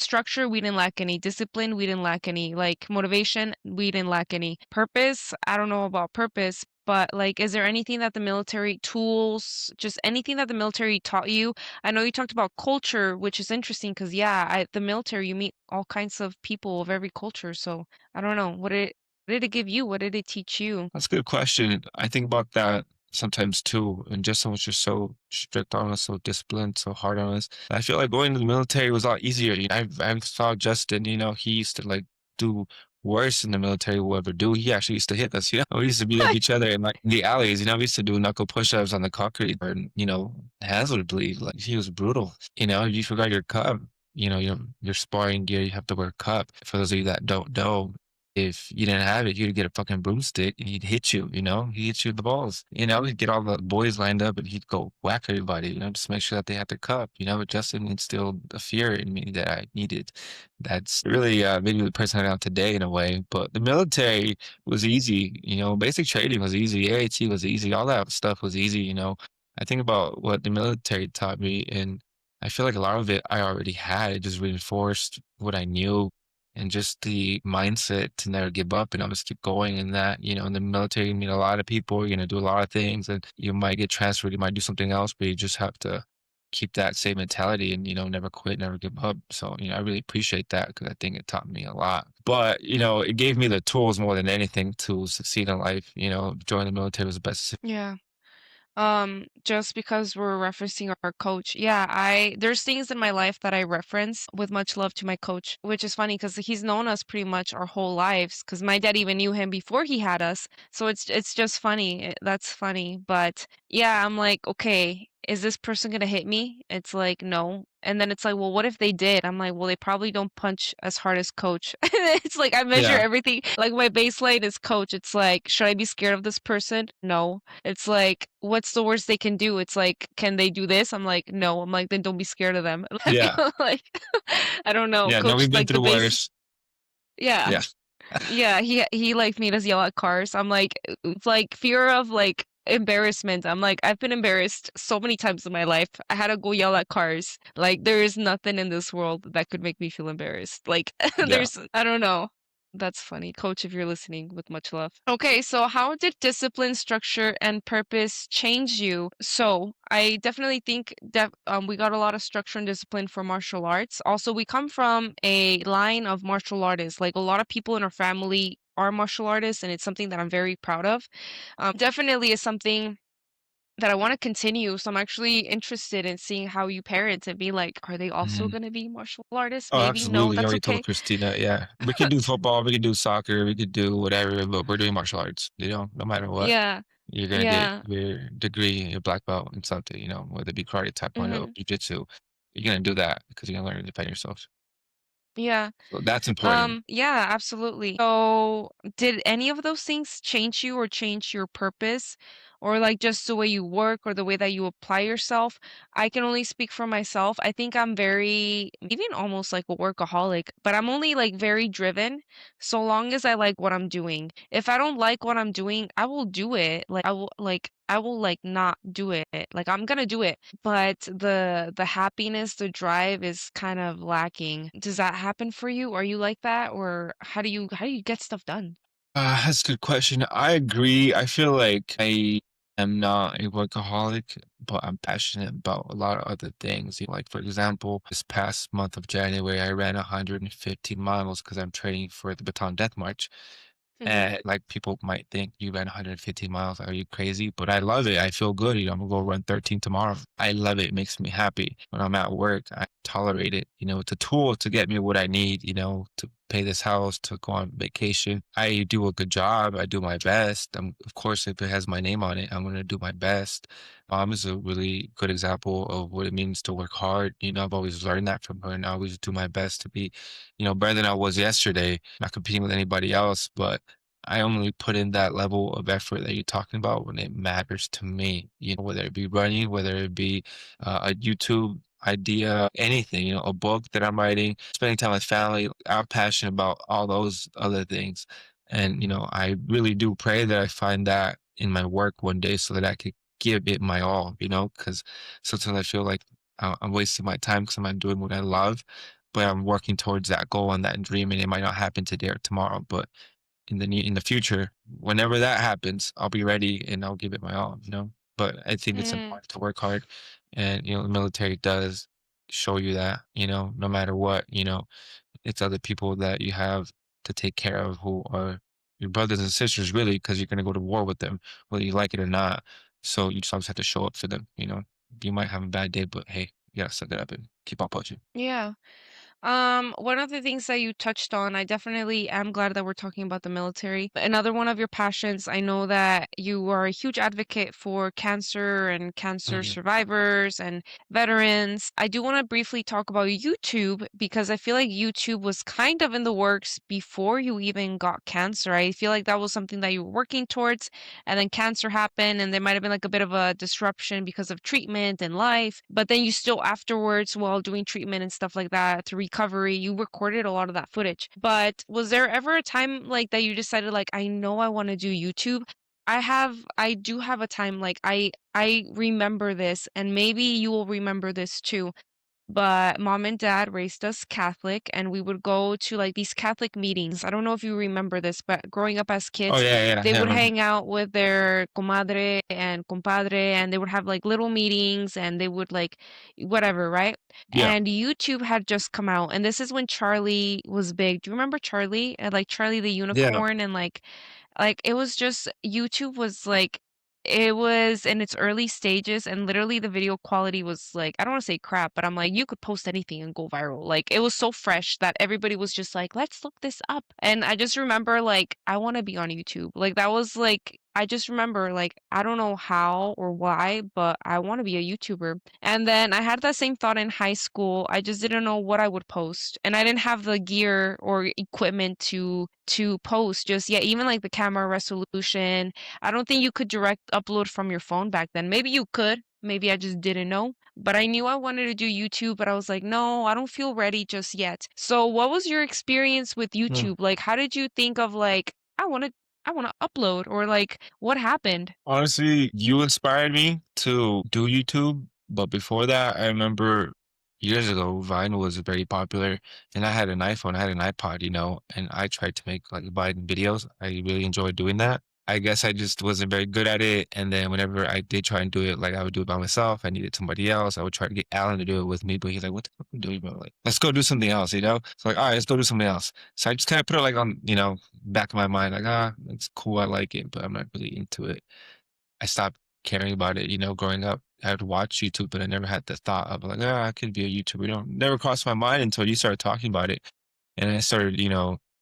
structure, we didn't lack any discipline, we didn't lack any like motivation, we didn't lack any purpose. I don't know about purpose, but like, is there anything that the military tools, just anything that the military taught you? I know you talked about culture, which is interesting because yeah, the military, you meet all kinds of people of every culture. So I don't know, what did it give you? What did it teach you? That's a good question. I think about that sometimes too, and just so much is so strict on us, so disciplined, so hard on us. I feel like going to the military was a lot easier. I saw Justin, he used to like do worse in the military we'll ever do. He actually used to hit us, We used to beat up each other in like the alleys, We used to do knuckle push-ups on the concrete and, hands would bleed. Like he was brutal. You forgot your cup, your sparring gear, you have to wear a cup. For those of you that don't know, if you didn't have it, you'd get a fucking broomstick and he'd hit you, He'd hit you in the balls. He'd get all the boys lined up and he'd go whack everybody, just make sure that they had their cup, But Justin instilled a fear in me that I needed. That's really made me the person I am today in a way. But the military was easy, basic training was easy, AAT was easy, all that stuff was easy. I think about what the military taught me, and I feel like a lot of it I already had. It just reinforced what I knew and just the mindset to never give up and always keep going. And that, in the military, you meet a lot of people, you're going to do a lot of things, and you might get transferred, you might do something else, but you just have to keep that same mentality and, never quit, never give up. So, I really appreciate that because I think it taught me a lot. But, it gave me the tools more than anything to succeed in life. Joining the military was the best. Yeah. Just because we're referencing our coach. Yeah, there's things in my life that I reference with much love to my coach, which is funny because he's known us pretty much our whole lives. Because my dad even knew him before he had us. So it's just funny. That's funny. But yeah, I'm like, okay, is this person gonna hit me? It's like, no. And then it's like, well, what if they did? I'm like, well, they probably don't punch as hard as coach. It's like I measure Yeah. everything. Like my baseline is coach. It's like, should I be scared of this person? No. It's like, what's the worst they can do? It's like, can they do this? I'm like, no. I'm like, then don't be scared of them. Like, Yeah. like I don't know. Yeah. No, Coach, we've been like the through base. worse. Yeah. Yeah. Yeah, he like made us yell at cars. I'm like, it's like fear of like embarrassment. I'm like, I've been embarrassed so many times in my life. I had to go yell at cars. Like, there is nothing in this world that could make me feel embarrassed. Like, Yeah. I don't know. That's funny. Coach, if you're listening, with much love. Okay, so how did discipline, structure, and purpose change you? So I definitely think that we got a lot of structure and discipline for martial arts. Also, we come from a line of martial artists. Like a lot of people in our family are martial artists, and it's something that I'm very proud of. Definitely is something that I want to continue. So I'm actually interested in seeing how you parent and be like, are they also Mhm. going to be martial artists? Oh, Maybe no, absolutely. You that's already told okay. Christina, yeah. We can do football, we can do soccer, we could do whatever, but we're doing martial arts, no matter what. Yeah. You're gonna get Yeah. your degree, your black belt in something, whether it be karate, taekwondo, Mhm. jujitsu. You're gonna do that because you're gonna learn to defend yourself. Yeah. So that's important. Yeah, absolutely. So, did any of those things change you or change your purpose or like just the way you work or the way that you apply yourself? I can only speak for myself. I think I'm very, even almost like a workaholic, but I'm only like very driven so long as I like what I'm doing. If I don't like what I'm doing, I will do it. I will like not do it. Like I'm gonna do it, but the happiness, the drive is kind of lacking. Does that happen for you? Are you like that, or how do you get stuff done? That's a good question. I agree. I feel like I am not a workaholic, but I'm passionate about a lot of other things. Like, for example, this past month of January, I ran 115 miles because I'm training for the Baton Death March. Mhm. And like people might think you ran 115 miles. Are you crazy? But I love it. I feel good. I'm gonna go run 13 tomorrow. I love it. It makes me happy. When I'm at work, I tolerate it. It's a tool to get me what I need, to pay this house, to go on vacation. I do a good job. I do my best. Of course, if it has my name on it, I'm gonna do my best. Mom is a really good example of what it means to work hard. I've always learned that from her, and I always do my best to be, better than I was yesterday. Not competing with anybody else, but I only put in that level of effort that you're talking about when it matters to me, whether it be running, whether it be a YouTube idea, anything, a book that I'm writing, spending time with family. I'm passionate about all those other things. And, I really do pray that I find that in my work one day so that I could give it my all, because sometimes I feel like I'm wasting my time because I'm not doing what I love. but I'm working towards that goal and that dream, and it might not happen today or tomorrow, but in the future, whenever that happens, I'll be ready and I'll give it my all, you know? But I think it's Mm, important to work hard, and, the military does show you that, no matter what, it's other people that you have to take care of who are your brothers and sisters, really, because you're gonna go to war with them, whether you like it or not. So you just always have to show up for them, you know? You might have a bad day, but hey, you gotta suck it up and keep on pushing. yeah. One of the things that you touched on, I definitely am glad that we're talking about the military. Another one of your passions, I know that you are a huge advocate for cancer and cancer Mhm. survivors and veterans. I do want to briefly talk about YouTube because I feel like YouTube was kind of in the works before you even got cancer. I feel like that was something that you were working towards, and then cancer happened, and there might have been like a bit of a disruption because of treatment and life. But then you still afterwards, while doing treatment and stuff like that, to recovery, you recorded a lot of that footage. But was there ever a time like that you decided like, I know I want to do YouTube? I do have a time like I remember this, and maybe you will remember this too. But mom and dad raised us Catholic, and we would go to like these Catholic meetings. I don't know if you remember this, but growing up as Oh, kids, yeah, yeah, they yeah, I would remember. hang out with their comadre and compadre, and they would have like little meetings, and they would like whatever, right? Yeah. And YouTube had just come out, and this is when Charlie was big. Do you remember Charlie? Like Charlie the Yeah. unicorn, and like, it was just YouTube was like it was in its early stages, and literally the video quality was like, I don't wanna say crap, but I'm like, you could post anything and go viral. Like, it was so fresh that everybody was just like, "Let's look this up." And I just remember, like, I wanna be on YouTube. Like, that was like I just remember, like, I don't know how or why, but I wanna be a YouTuber. And then I had that same thought in high school. I just didn't know what I would post, and I didn't have the gear or equipment to post just yet. Even like the camera resolution, I don't think you could direct upload from your phone back then. Maybe you could. Maybe I just didn't know. But I knew I wanted to do YouTube, but I was like, no, I don't feel ready just yet. So what was your experience with Mm. YouTube? Like, how did you think of like, I want to upload, or like what happened? Honestly, you inspired me to do YouTube, but before that, I remember years ago, Vine was very popular, and I had an iPhone, I had an iPod, and I tried to make like Vine videos. I really enjoyed doing that. I guess I just wasn't very good at it, and then whenever I did try and do it, like I would do it by myself. I needed somebody else. I would try to get Alan to do it with me, but he's like, "What the fuck are you doing, bro? Like, let's go do something else," you know? So like, all right, let's go do something else. So I just kind of put it like on, back of my mind, like, it's cool, I like it, but I'm not really into it. I stopped caring about it, growing up. I would watch YouTube, but I never had the thought of like, I could be a YouTuber. Never crossed my mind until you started talking about it. And I started,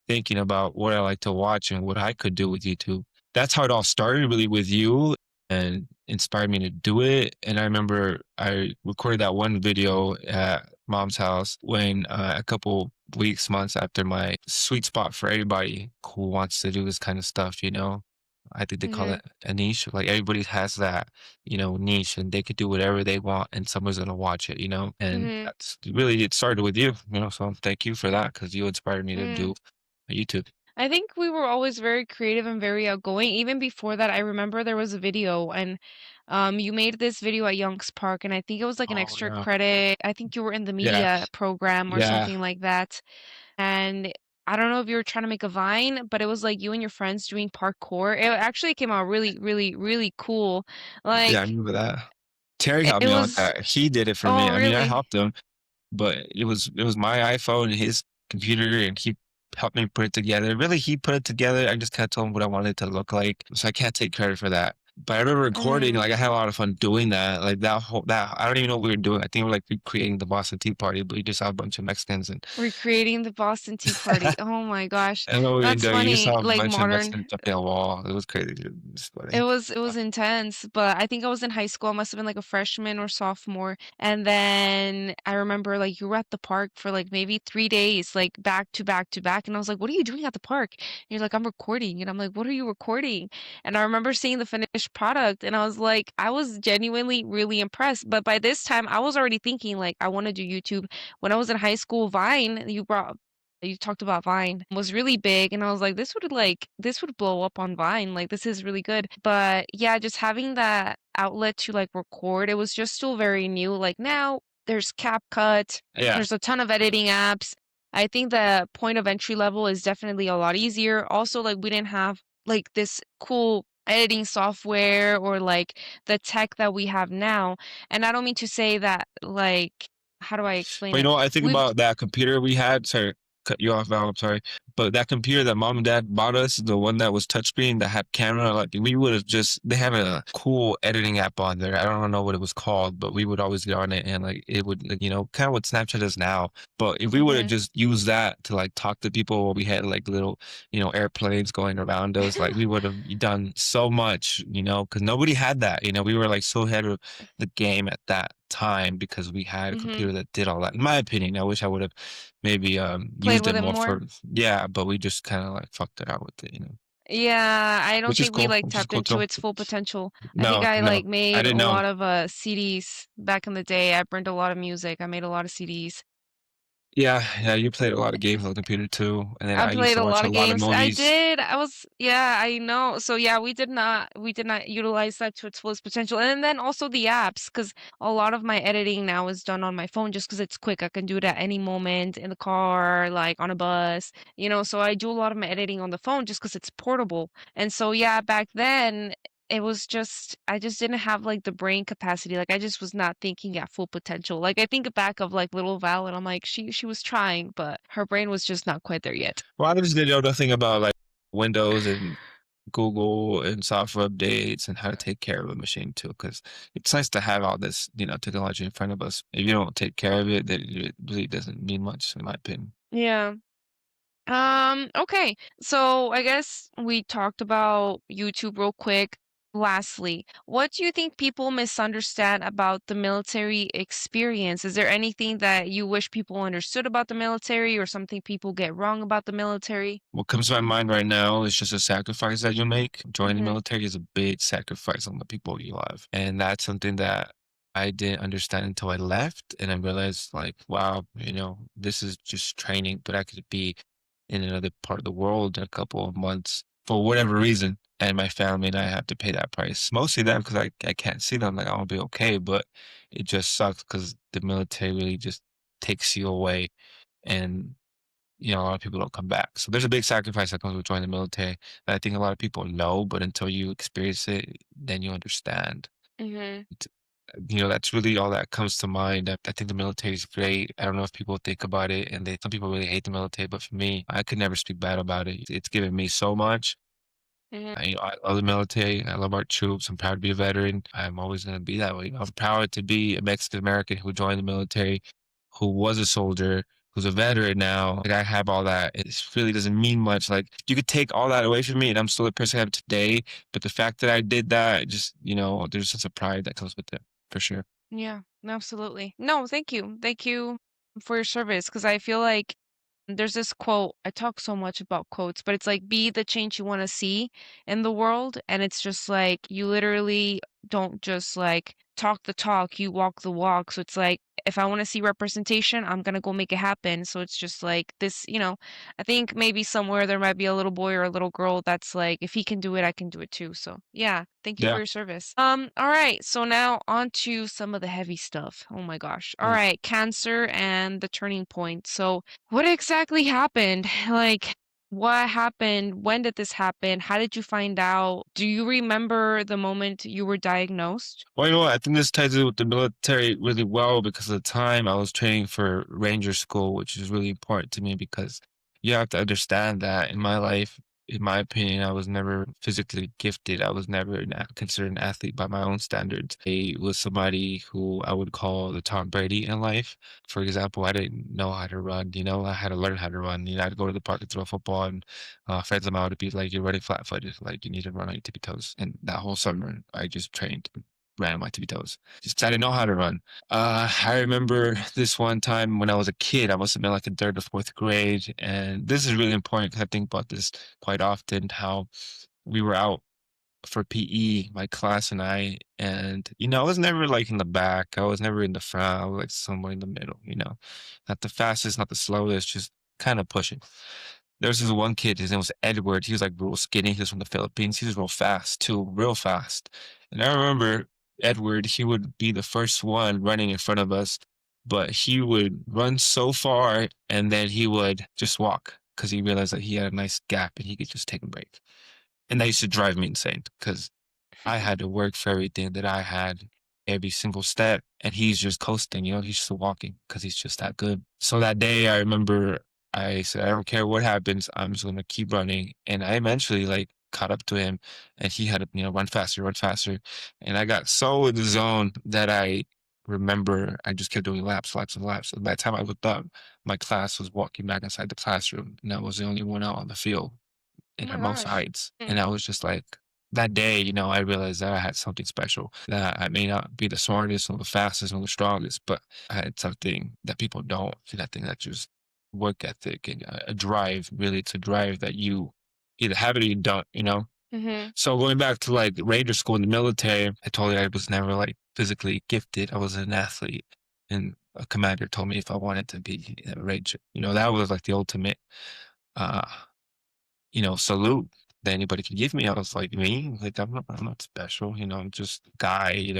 thinking about what I like to watch and what I could do with YouTube. That's how it all started really with you and inspired me to do it. And I remember I recorded that one video at mom's house when a couple weeks, months after my sweet spot for everybody who wants to do this kind of stuff, I think they call Mhm. it a niche. Like everybody has that, niche and they could do whatever they want and someone's gonna watch it, And Mhm. that's really it started with you, so thank you for that because you inspired me to do Mm. a YouTube. I think we were always very creative and very outgoing. Even before that, I remember there was a video, and you made this video at Young's Park, and I think it was like an Oh extra yeah. credit. I think you were in the Yeah. media program or Yeah. something like that. And I don't know if you were trying to make a Vine, but it was like you and your friends doing parkour. It actually came out really, really, really cool. Yeah, I Like remember that. Terry helped it me on was, that. He did it for me. oh, I mean, I really? helped him, but it was my iPhone and his computer, and he helped me put it together. Really, he put it together. I just kinda told him what I wanted it to look like, so I can't take credit for that. But I remember recording, Mm, like, I had a lot of fun doing that, like, that I don't even know what we were doing. I think we were, like, recreating the Boston Tea Party, but we just saw a bunch of Mexicans and recreating the Boston Tea Party. Oh my gosh. I don't know what we were That's doing. You just funny. saw a Like bunch of modern. Mexicans jumping on a wall. It was crazy, dude. It's It funny. was it was intense, but I think I was in high school. I must have been like a freshman or sophomore. And then I remember like you were at the park for like maybe 3 days, like back to back to back. And I was like, what are you doing at the park? And you're like, I'm recording. And I'm like, what are you recording? And I remember seeing the finished product, and I was like, I was genuinely really impressed. But by this time I was already thinking like I want to do YouTube. When I was in high school, Vine, you talked about Vine was really big, and I was like, this would blow up on Vine. Like this is really good. But yeah, just having that outlet to like record, it was just still very new. Like now there's CapCut, Yeah. there's a ton of editing apps. I think the point of entry level is definitely a lot easier. Also, like we didn't have like this cool editing software or like the tech that we have now. And I don't mean to say that like how do I explain But you it? know what I think We've about that computer we had? Sorry, cut you off, Val. I'm sorry. But that computer that mom and dad bought us, the one that was touchscreen that had camera, like we would have just they had a cool editing app on there. I don't know what it was called, but we would always get on it and like it would like, kind of what Snapchat is now. But if we would have mhm. just used that to like talk to people, we had like little, airplanes going around us, like we would have done so much, because nobody had that. We were like so ahead of the game at that time because we had a Mhm. computer that did all that. In my opinion, I wish I would have maybe Played used it with it more more. for yeah, but we just kind of like fucked it out with it. Yeah, I don't Which is think we cool. like Which is tapped cool into too. its full potential. I think No, I no, like I made a didn't know. lot of CDs back in the day. I burned a lot of music. I made a lot of CDs. Yeah, yeah, you played a lot of games on the computer too, and then I I used played to a watch lot a of lot of games. I movies. did. Yeah, I know. So yeah, we did not utilize that to its fullest potential. And then also the apps, because a lot of my editing now is done on my phone just because it's quick. I can do it at any moment in the car, like on a bus, so I do a lot of my editing on the phone just because it's portable. And so yeah, back then it was just I just didn't have like the brain capacity. Like I just was not thinking at full potential. Like I think back of like little Val and I'm like she was trying, but her brain was just not quite there yet. Well, I just didn't know nothing about like Windows and Google and software updates and how to take care of a machine too, because it's nice to have all this, technology in front of us. If you don't take care of it, then it really doesn't mean much, in my opinion. Yeah. Okay. So I guess we talked about YouTube real quick. Lastly, what do you think people misunderstand about the military experience? Is there anything that you wish people understood about the military or something people get wrong about the military? What comes to my mind right now is just a sacrifice that you make. Joining the Mm-hmm. military is a big sacrifice on the people you love. And that's something that I didn't understand until I left. And I realized, like, wow, this is just training, but I could be in another part of the world in a couple of months for whatever reason. And my family and I have to pay that price. Mostly them because I can't see them. Like, I'll be okay. But it just sucks because the military really just takes you away. And a lot of people don't come back. So there's a big sacrifice that comes with joining the military that I think a lot of people know, but until you experience it, then you understand. Mm-hmm. It's- that's really all that comes to mind. I think the military is great. I don't know if people think about it, and some people really hate the military, but for me, I could never speak bad about it. It's given me so much. Mm-hmm. I love the military. I love our troops. I'm proud to be a veteran. I'm always going to be that way. I'm proud to be a Mexican American who joined the military, who was a soldier, who's a veteran now. Like I have all that. It really doesn't mean much. Like you could take all that away from me, and I'm still the person I am today. But the fact that I did that, just there's a sense of pride that comes with it, for sure. Yeah, absolutely. No, thank you. Thank you for your service because I feel like there's this quote. I talk so much about quotes, but it's like be the change you want to see in the world. And it's just like you literally don't just like talk the talk, you walk the walk. So it's like if I want to see representation, I'm gonna go make it happen. So it's just like this, I think maybe somewhere there might be a little boy or a little girl that's like, if he can do it, I can do it too. So yeah, thank you for Yeah. your service. All right, so now on to some of the heavy stuff. Oh my gosh. All Mm. right, cancer and the turning point. So what exactly happened? Like, what happened? When did this happen? How did you find out? Do you remember the moment you were diagnosed? Well, you know what? I think this ties in with the military really well because at the time I was training for Ranger School, which is really important to me because you have to understand that in my life, in my opinion, I was never physically gifted. I was never considered an athlete by my own standards. I was somebody who I would call the Tom Brady in life. For example, I didn't know how to run. I had to learn how to run. I'd go to the park and throw a football, and friends of mine would be like, "You're running flat-footed. Like you need to run on your tippy toes." And that whole summer, I just trained, ran on my tippy toes. Just I didn't know how to run. I remember this one time when I was a kid. I must have been like in third or fourth grade, and this is really important because I think about this quite often. How we were out for PE, my class and I, and I was never like in the back. I was never in the front. I was like somewhere in the middle. Not the fastest, not the slowest, just kind of pushing. There was this one kid, his name was Edward. He was like real skinny. He was from the Philippines. He was real fast too, real fast. And I remember Edward, he would be the first one running in front of us. but he would run so far and then he would just walk because he realized that he had a nice gap and he could just take a break. And that used to drive me insane because I had to work for everything that I had every single step, and he's just coasting, he's just walking because he's just that good. So that day, I remember I said, I don't care what happens, I'm just gonna keep running. And I eventually like caught up to him, and he had to, run faster, run faster. And I got so in the zone that I remember I just kept doing laps, laps, and laps. And by the time I looked up, my class was walking back inside the classroom, and I was the only one out on the field Oh in my her most gosh. heights. Mm, And I was just like, that day, I realized that I had something special. That I may not be the smartest or the fastest or the strongest, but I had something that people don't. And I think that just work ethic and a drive, really, to drive that you either have it or you don't. mhm. So going back to like Ranger school in the military, I told you I was never like physically gifted. I was an athlete. And a commander told me if I wanted to be a Ranger, that was like the ultimate uh salute that anybody could give me. I was like, me? Like, I'm not special, I'm just a guy.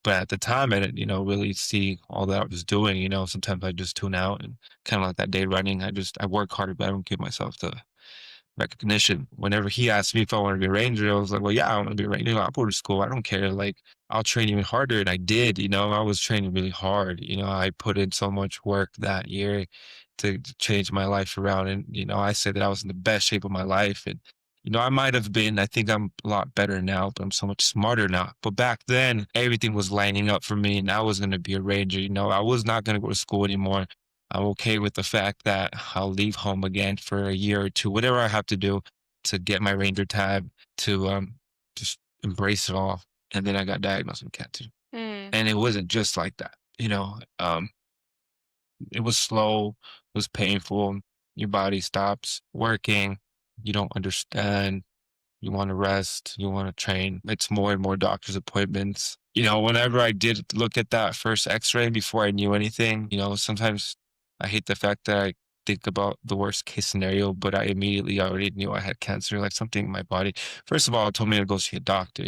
But at the time, I didn't, really see all that I was doing. Sometimes I just tune out and kind of like that day running. I work harder, but I don't give myself the recognition. Whenever he asked me if I want to be a ranger, I was like, well, yeah, I want to be a ranger. I'll go to school. I don't care. Like, I'll train even harder. And I did, I was training really hard. I put in so much work that year to change my life around. And, I said that I was in the best shape of my life. And, I might have been, I think I'm a lot better now, but I'm so much smarter now. But back then, everything was lining up for me and I was going to be a ranger. I was not going to go to school anymore. I'm okay with the fact that I'll leave home again for a year or two, whatever I have to do to get my Ranger tab to just embrace it all. And then I got diagnosed with cancer. Mm, And it wasn't just like that. It was slow, it was painful. Your body stops working. You don't understand. You want to rest, you want to train. It's more and more doctor's appointments. Whenever I did look at that first x-ray before I knew anything, sometimes I hate the fact that I think about the worst case scenario, but I immediately already knew I had cancer, like something in my body. First of all, it told me to go see a doctor.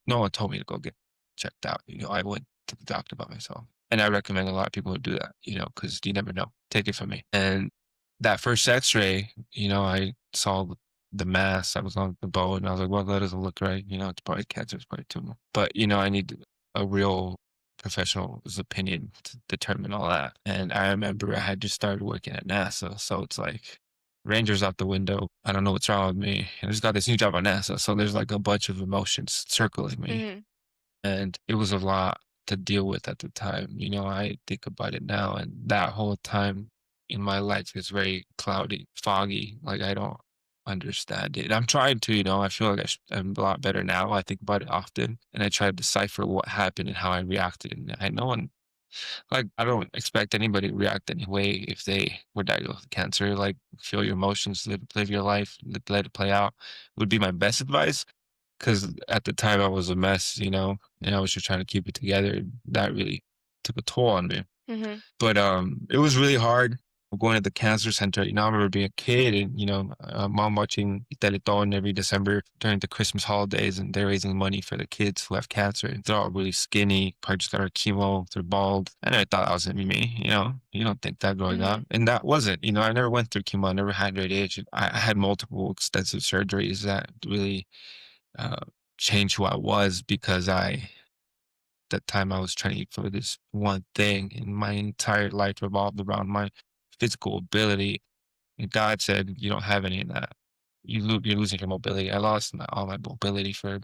No one told me to go get checked out. I went to the doctor by myself. And I recommend a lot of people to do that, because you never know. Take it from me. And that first x-ray, I saw the mass. I was on the boat and I was like, well, that doesn't look right. It's probably cancer, it's probably tumor. But, I need a real professional's opinion to determine all that. And I remember I had just started working at NASA. So it's like Rangers out the window. I don't know what's wrong with me. I just got this new job at NASA. So there's like a bunch of emotions circling me. mhm, And it was a lot to deal with at the time. I think about it now, and that whole time in my life is very cloudy, foggy. Like I don't understand it. I'm trying to, I feel like I'm a lot better now. I think about it often, and I try to decipher what happened and how I reacted. And I know, and like I don't expect anybody to react any way if they were diagnosed with cancer. Like feel your emotions, live your life, let it play out. Would be my best advice. Because at the time I was a mess, and I was just trying to keep it together. That really took a toll on me. mhm, But it was really hard going to the cancer center. I remember being a kid and mom watching Teleton every December during the Christmas holidays, and they're raising money for the kids who have cancer. And they're all really skinny, probably just got our chemo, they're bald. And I thought that was gonna be me. You don't think that growing up, mhm, and that wasn't. I never went through chemo. I never had radiation. I had multiple extensive surgeries that really uh, change who I was because that time I was training for this one thing and my entire life revolved around my physical ability. And God said, you don't have any of that. You're losing your mobility. I lost all my mobility for,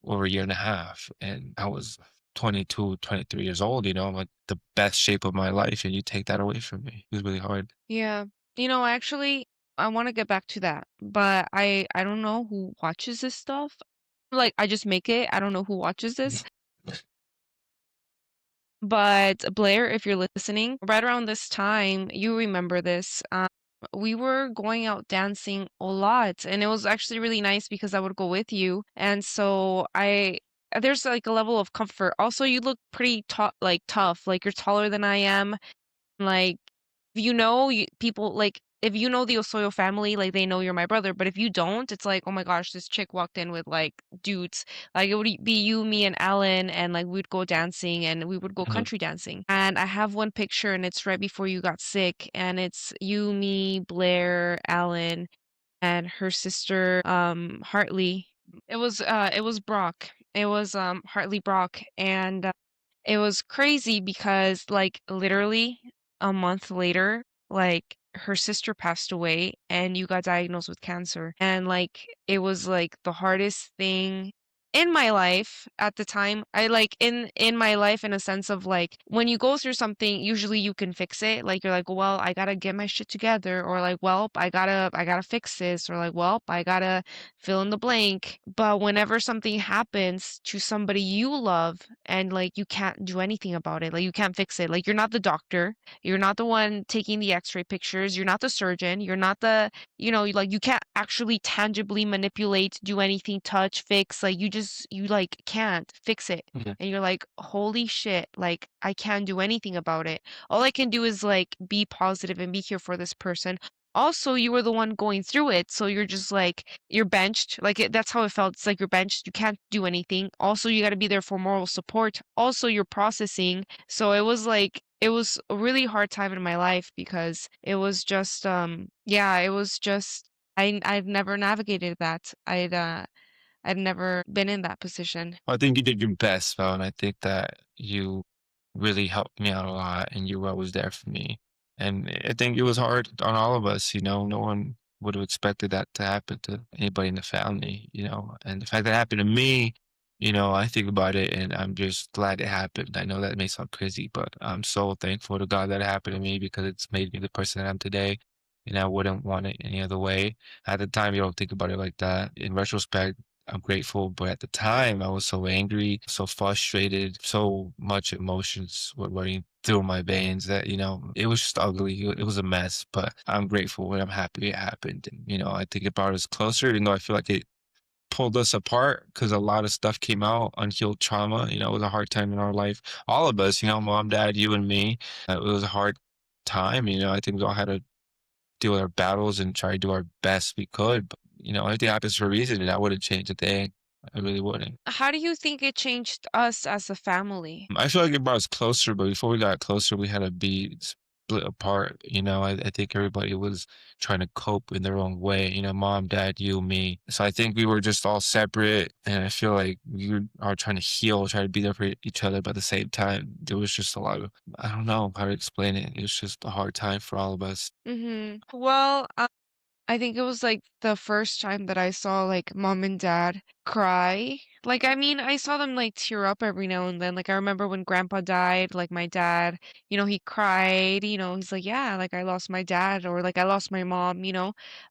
over a year and a half. And I was 22, 23 years old, I'm like the best shape of my life. And you take that away from me. It was really hard. yeah. Actually, I wanna get back to that, but I don't know who watches this stuff. Like, I just make it, I don't know who watches this. But Blair, if you're listening, right around this time, you remember this, we were going out dancing a lot, and it was actually really nice because I would go with you, and so there's, like, a level of comfort. Also, you look pretty tough, like, you're taller than I am, like, you people like if you know the Osollo family, like, they know you're my brother, but if you don't, it's like, "Oh my gosh, this chick walked in with, like, dudes." Like, it would be you, me, and Alan, and, like, we'd go dancing, and we would go Mhm. country dancing. And I have one picture, and it's right before you got sick, and it's you, me, Blair, Alan, and her sister, Hartley. It was Brock. It was, Hartley Brock, and it was crazy because, like, literally a month later, like, her sister passed away and you got diagnosed with cancer. And, like, it was, like, the hardest thing in my life at the time. I like in my life in a sense of like when you go through something, usually you can fix it. Like you're like, well, I gotta get my shit together, or like, well, I gotta fix this, or like, well, I gotta fill in the blank. But whenever something happens to somebody you love and like you can't do anything about it. Like you can't fix it. Like you're not the doctor. You're not the one taking the x-ray pictures. You're not the surgeon. You're not the, like you can't actually tangibly manipulate, do anything, touch, fix. Like you like can't fix it. Mhm. And you're like, holy shit, like I can't do anything about it. All I can do is like be positive and be here for this person. Also, you were the one going through it, so you're just like you're benched. Like that's how it felt. It's like you're benched. You can't do anything. Also, you got to be there for moral support. Also, you're processing. So it was like it was a really hard time in my life because it was just yeah, it was just I've never navigated that. I'd never been in that position. I think you did your best, though, and I think that you really helped me out a lot, and you were always there for me. And I think it was hard on all of us, no one would have expected that to happen to anybody in the family. And the fact that it happened to me, I think about it and I'm just glad it happened. I know that may sound crazy, but I'm so thankful to God that it happened to me because it's made me the person that I'm today. And I wouldn't want it any other way. At the time, you don't think about it like that. In retrospect, I'm grateful, but at the time I was so angry, so frustrated, so much emotions were running through my veins that, it was just ugly. It was a mess, but I'm grateful and I'm happy it happened. And, I think it brought us closer, even though I feel like it pulled us apart because a lot of stuff came out, unhealed trauma. It was a hard time in our life. All of us, mom, dad, you and me. It was a hard time. I think we all had to deal with our battles and try to do our best we could. But, everything happens for a reason, and I wouldn't change a thing. I really wouldn't. How do you think it changed us as a family? I feel like it brought us closer, but before we got closer, we had to be split apart. I think everybody was trying to cope in their own way. Mom, dad, you, me. So I think we were just all separate, and I feel like we are trying to heal, trying to be there for each other, but at the same time, there was just a lot of I don't know how to explain it. It was just a hard time for all of us. Well, I think it was like the first time that I saw like mom and dad cry. Like, I mean, I saw them like tear up every now and then. Like, I remember when grandpa died, like my dad, he cried, he's like, yeah, like I lost my dad or like I lost my mom.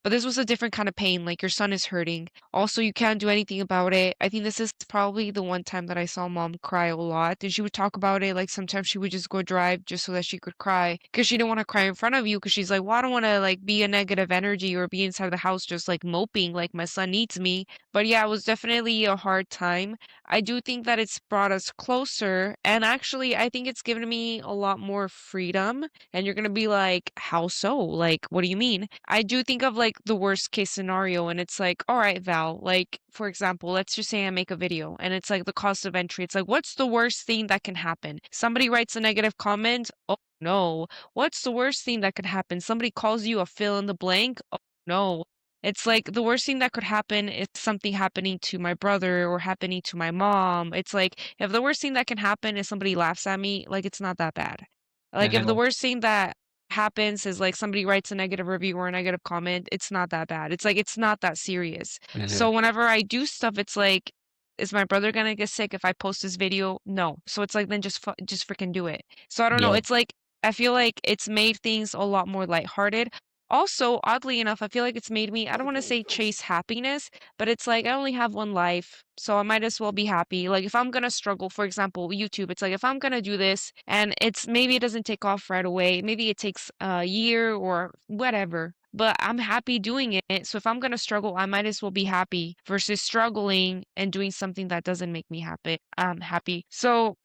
But this was a different kind of pain. Like, your son is hurting. Also, you can't do anything about it. I think this is probably the one time that I saw mom cry a lot. And she would talk about it. Like, sometimes she would just go drive just so that she could cry because she didn't want to cry in front of you because she's like, well, I don't want to like be a negative energy or be inside the house just like moping like my son needs me. But yeah, it was definitely a hard time. I do think that it's brought us closer. And actually, I think it's given me a lot more freedom. And you're going to be like, how so? Like, what do you mean? I do think of like the worst case scenario. And it's like, all right, Val, like, for example, let's just say I make a video and it's like the cost of entry. It's like, what's the worst thing that can happen? Somebody writes a negative comment. Oh, no. What's the worst thing that could happen? Somebody calls you a fill in the blank. Oh, no. It's like the worst thing that could happen is something happening to my brother or happening to my mom. It's like if the worst thing that can happen is somebody laughs at me, like it's not that bad. Like if the Mhm, worst thing that happens is like somebody writes a negative review or a negative comment, it's not that bad. It's like it's not that serious. mhm, So whenever I do stuff, it's like, is my brother gonna get sick if I post this video? No. So it's like then just freaking do it. So I don't know. yeah, It's like I feel like it's made things a lot more lighthearted. Also, oddly enough, I feel like it's made me, I don't want to say chase happiness, but it's like I only have one life, so I might as well be happy. Like if I'm gonna struggle, for example, YouTube, it's like if I'm gonna do this and it's maybe it doesn't take off right away, maybe it takes a year or whatever, but I'm happy doing it. So if I'm gonna struggle, I might as well be happy versus struggling and doing something that doesn't make me happy. Happy. So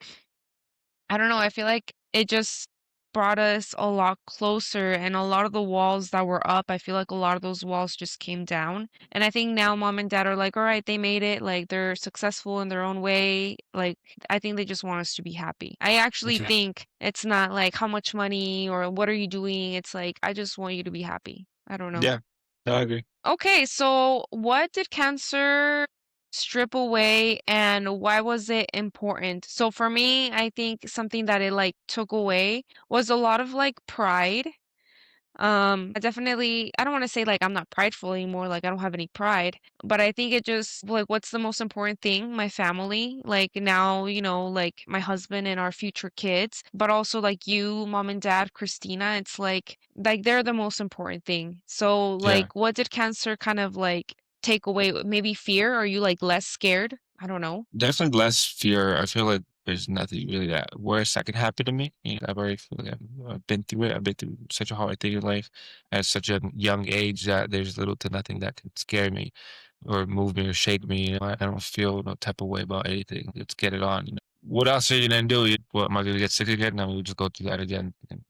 I don't know. I feel like it just brought us a lot closer, and a lot of the walls that were up, I feel like a lot of those walls just came down. And I think now mom and dad are like, all right, they made it, like they're successful in their own way. Like I think they just want us to be happy. I actually Okay. think it's not like how much money or what are you doing? It's like I just want you to be happy. I don't know. Yeah, I agree. Okay, so what did cancer strip away and why was it important? So for me, I think something that it like took away was a lot of like pride. I definitely, I don't want to say like I'm not prideful anymore, like I don't have any pride, but I think it just like what's the most important thing? My family, like now, like my husband and our future kids, but also like you, mom and dad, Christina, it's like they're the most important thing. So Yeah. like what did cancer kind of like take away? Maybe fear? Are you like less scared? I don't know. Definitely less fear. I feel like there's nothing really that worse that could happen to me. You know, I've already feel like I've been through it. I've been through such a hard thing in life at such a young age that there's little to nothing that can scare me or move me or shake me. You know, I don't feel no type of way about anything. Let's get it on. You know, what else are you gonna do? What am I gonna get sick again? No, we'll just go through that again and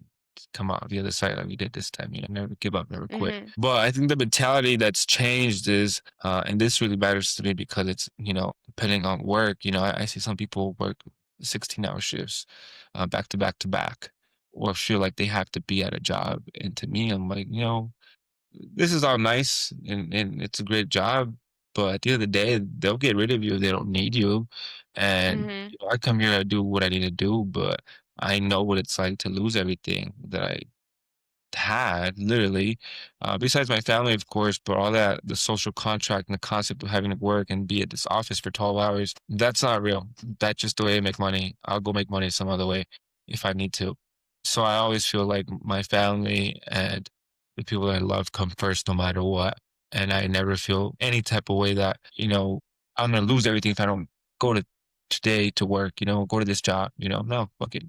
come out the other side like we did this time. You know, never give up, never quit. Mm-hmm. But I think the mentality that's changed is, and this really matters to me because it's, depending on work, I see some people work 16-hour shifts, back to back to back, or feel like they have to be at a job. And to me, I'm like, this is all nice and it's a great job, but at the end of the day, they'll get rid of you if they don't need you. And Mm-hmm. I come here to do what I need to do, but I know what it's like to lose everything that I had literally, besides my family, of course, but all that, the social contract and the concept of having to work and be at this office for 12 hours, that's not real. That's just the way I make money. I'll go make money some other way if I need to. So I always feel like my family and the people that I love come first no matter what. And I never feel any type of way that, I'm going to lose everything if I don't go to today to work, go to this job, no, fuck it,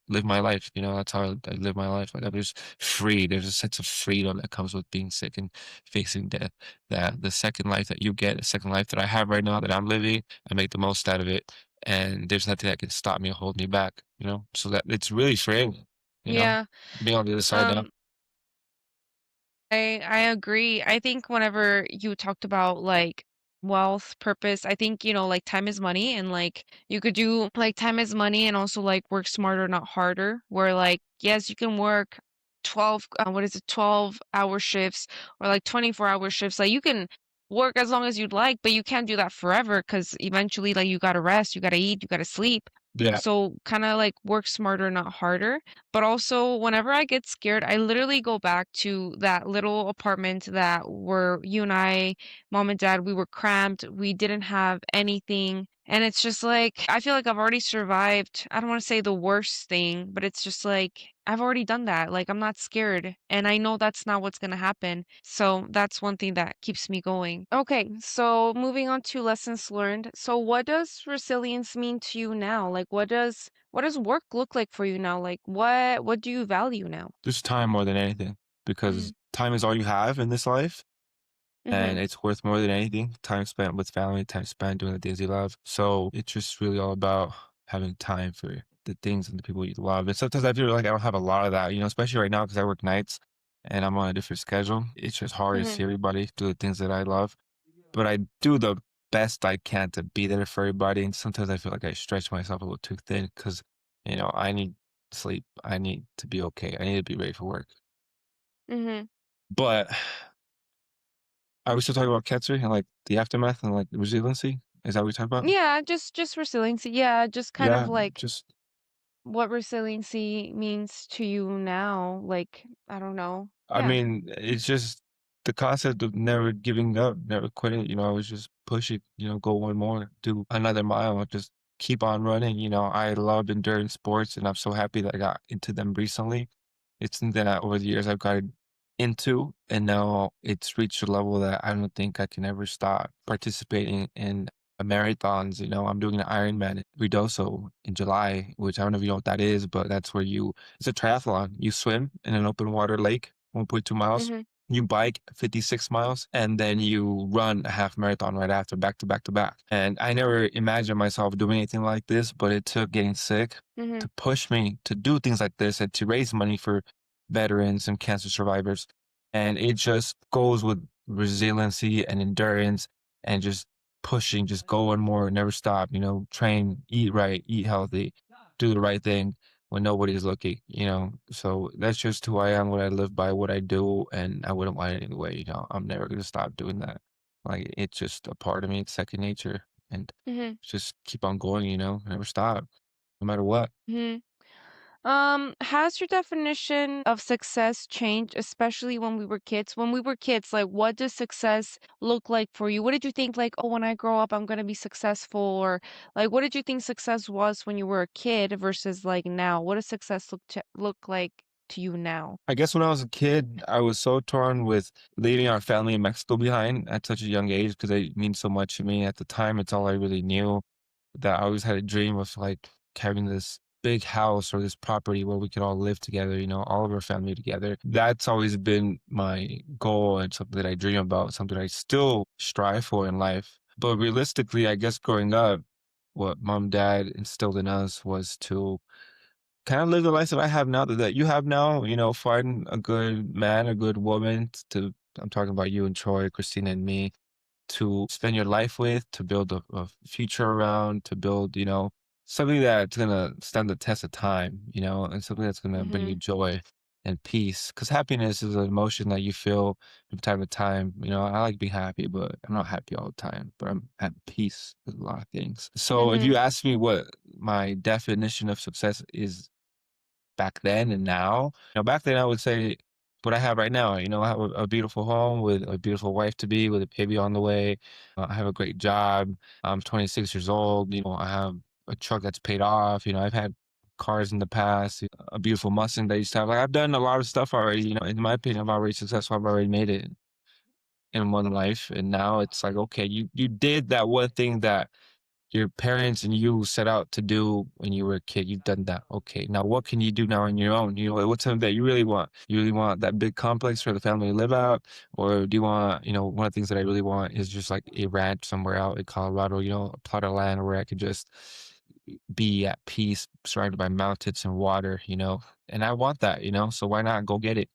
live my life. That's how I live my life. Like I'm just free. There's a sense of freedom that comes with being sick and facing death. That the second life that you get, the second life that I have right now that I'm living, I make the most out of it. And there's nothing that can stop me or hold me back, So that it's really freeing, you know, Yeah. being on the other side now. Um, I agree. I think whenever you talked about like wealth, purpose, I think, like time is money and like you could do like time is money and also like work smarter, not harder, where like yes, you can work 12 what is it 12-hour shifts or like 24-hour shifts. Like you can work as long as you'd like, but you can't do that forever because eventually like you got to rest, you got to eat, you got to sleep. Yeah. So kind of like work smarter, not harder. But also, whenever I get scared, I literally go back to that little apartment that were you and I, mom and dad, we were cramped. We didn't have anything. And it's just like, I feel like I've already survived. I don't want to say the worst thing, but it's just like, I've already done that. Like, I'm not scared. And I know that's not what's going to happen. So that's one thing that keeps me going. Okay. So moving on to lessons learned. So what does resilience mean to you now? Like, what does work look like for you now? Like what do you value now? Just time more than anything because Mhm. time is all you have in this life. And Mhm. it's worth more than anything. Time spent with family, time spent doing the things you love. So it's just really all about having time for the things and the people you love. And sometimes I feel like I don't have a lot of that, especially right now because I work nights and I'm on a different schedule. It's just hard to see Mhm. everybody do the things that I love. But I do the best I can to be there for everybody. And sometimes I feel like I stretch myself a little too thin because, I need sleep. I need to be okay. I need to be ready for work. Mhm. But are we still talking about cancer and like the aftermath and like the resiliency? Is that what we talking about? Yeah, just resiliency. Yeah, just kind of Yeah, like just what resiliency means to you now. Like, I don't know. I Yeah. mean, it's just the concept of never giving up, never quitting, I always just push it, go one more, do another mile, just keep on running. I love endurance sports and I'm so happy that I got into them recently. It's something that over the years I've gotten into and now it's reached a level that I don't think I can ever stop participating in marathons. I'm doing an Ironman at Ridoso in July, which I don't know if you know what that is, but that's where it's a triathlon. You swim in an open water lake, 1.2 miles. Mhm. you bike 56 miles and then you run a half marathon right after, back to back to back. And I never imagined myself doing anything like this, but it took getting sick Mhm. to push me to do things like this and to raise money for veterans and cancer survivors. And it just goes with resiliency and endurance and just pushing, just going more, never stop, train, eat right, eat healthy, do the right thing when nobody's looking. So that's just who I am, what I live by, what I do, and I wouldn't want it anyway. I'm never gonna stop doing that. Like it's just a part of me, it's second nature. And Mhm. just keep on going, never stop, no matter what. Mhm. Has your definition of success changed, especially when we were kids? When we were kids, like, what does success look like for you? What did you think, like, oh, when I grow up, I'm gonna be successful? Or, like, what did you think success was when you were a kid versus, like, now? What does success look like to you now? I guess when I was a kid, I was so torn with leaving our family in Mexico behind at such a young age because it means so much to me. At the time, it's all I really knew. That I always had a dream of like having this big house or this property where we could all live together, all of our family together. That's always been my goal and something that I dream about, something I still strive for in life. But realistically, I guess growing up, what mom, dad instilled in us was to kind of live the life that I have now, that you have now, find a good man, a good woman I'm talking about you and Troy, Christina and me, to spend your life with, to build a future around, to build, something that's gonna stand the test of time, and something that's gonna bring you Mhm. joy and peace. Because happiness is an emotion that you feel from time to time. I like being happy, but I'm not happy all the time. But I'm at peace with a lot of things. So if you Mhm. ask me what my definition of success is back then and now, back then I would say what I have right now, I have a beautiful home with a beautiful wife to be, with a baby on the way. I have a great job. I'm 26 years old. I have a truck that's paid off. I've had cars in the past, a beautiful Mustang that I used to have. Like I've done a lot of stuff already. In my opinion, I'm already successful. I've already made it in one life. And now it's like, okay, you did that one thing that your parents and you set out to do when you were a kid. You've done that. Okay. Now what can you do now on your own? What's something that you really want? You really want that big complex for the family to live out? Or do you want, one of the things that I really want is just like a ranch somewhere out in Colorado, a plot of land where I could just be at peace, surrounded by mountains and water. And I want that, so why not go get it?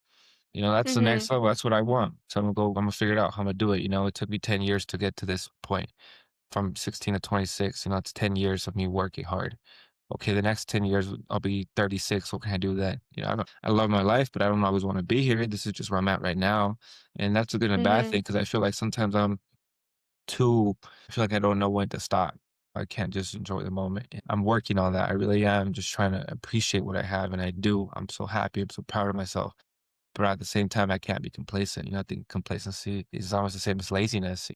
That's the Mhm. next level. That's what I want. So I'm gonna figure it out how I'm gonna do it. It took me 10 years to get to this point from 16 to 26, it's 10 years of me working hard. Okay, the next 10 years, I'll be 36. What can I do then? I love my life, but I don't always want to be here. This is just where I'm at right now. And that's a good and bad Mhm. thing because I feel like sometimes I feel like I don't know when to stop. I can't just enjoy the moment. And I'm working on that. I really am just trying to appreciate what I have. And I do. I'm so happy. I'm so proud of myself. But at the same time, I can't be complacent. I think complacency is always the same as laziness.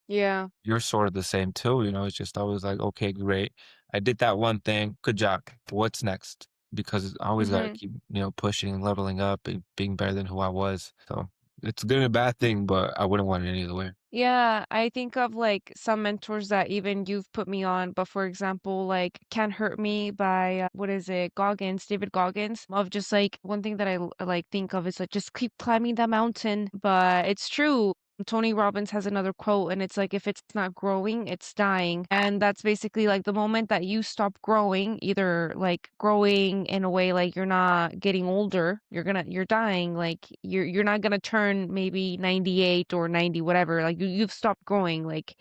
Yeah. You're sort of the same too, it's just always like, "Okay, great. I did that one thing. Good job. What's next?" Because I always gotta Mhm. keep, pushing and leveling up and being better than who I was. So, it's a good and a bad thing, but I wouldn't want it any other way. Yeah, I think of like some mentors that even you've put me on, but for example, like Can't Hurt Me by what is it, Goggins, David Goggins, of just like one thing that like think of is like just keep climbing that mountain. But it's true. Tony Robbins has another quote, and it's like, if it's not growing, it's dying. And that's basically like the moment that you stop growing, either like growing in a way like you're not getting older, you're dying, like you're not gonna turn maybe 98 or 90, whatever. Like you've stopped growing, like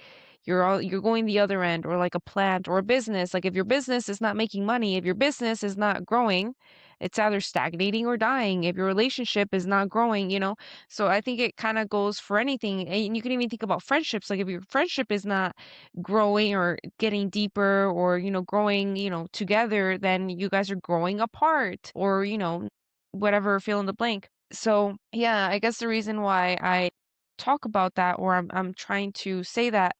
you're going the other end, or like a plant or a business. Like if your business is not making money, if your business is not growing, it's either stagnating or dying. If your relationship is not growing. So I think it kind of goes for anything. And you can even think about friendships. Like if your friendship is not growing or getting deeper, or growing together, then you guys are growing apart, or whatever, fill in the blank. So yeah, I guess the reason why I talk about that, or I'm trying to say that,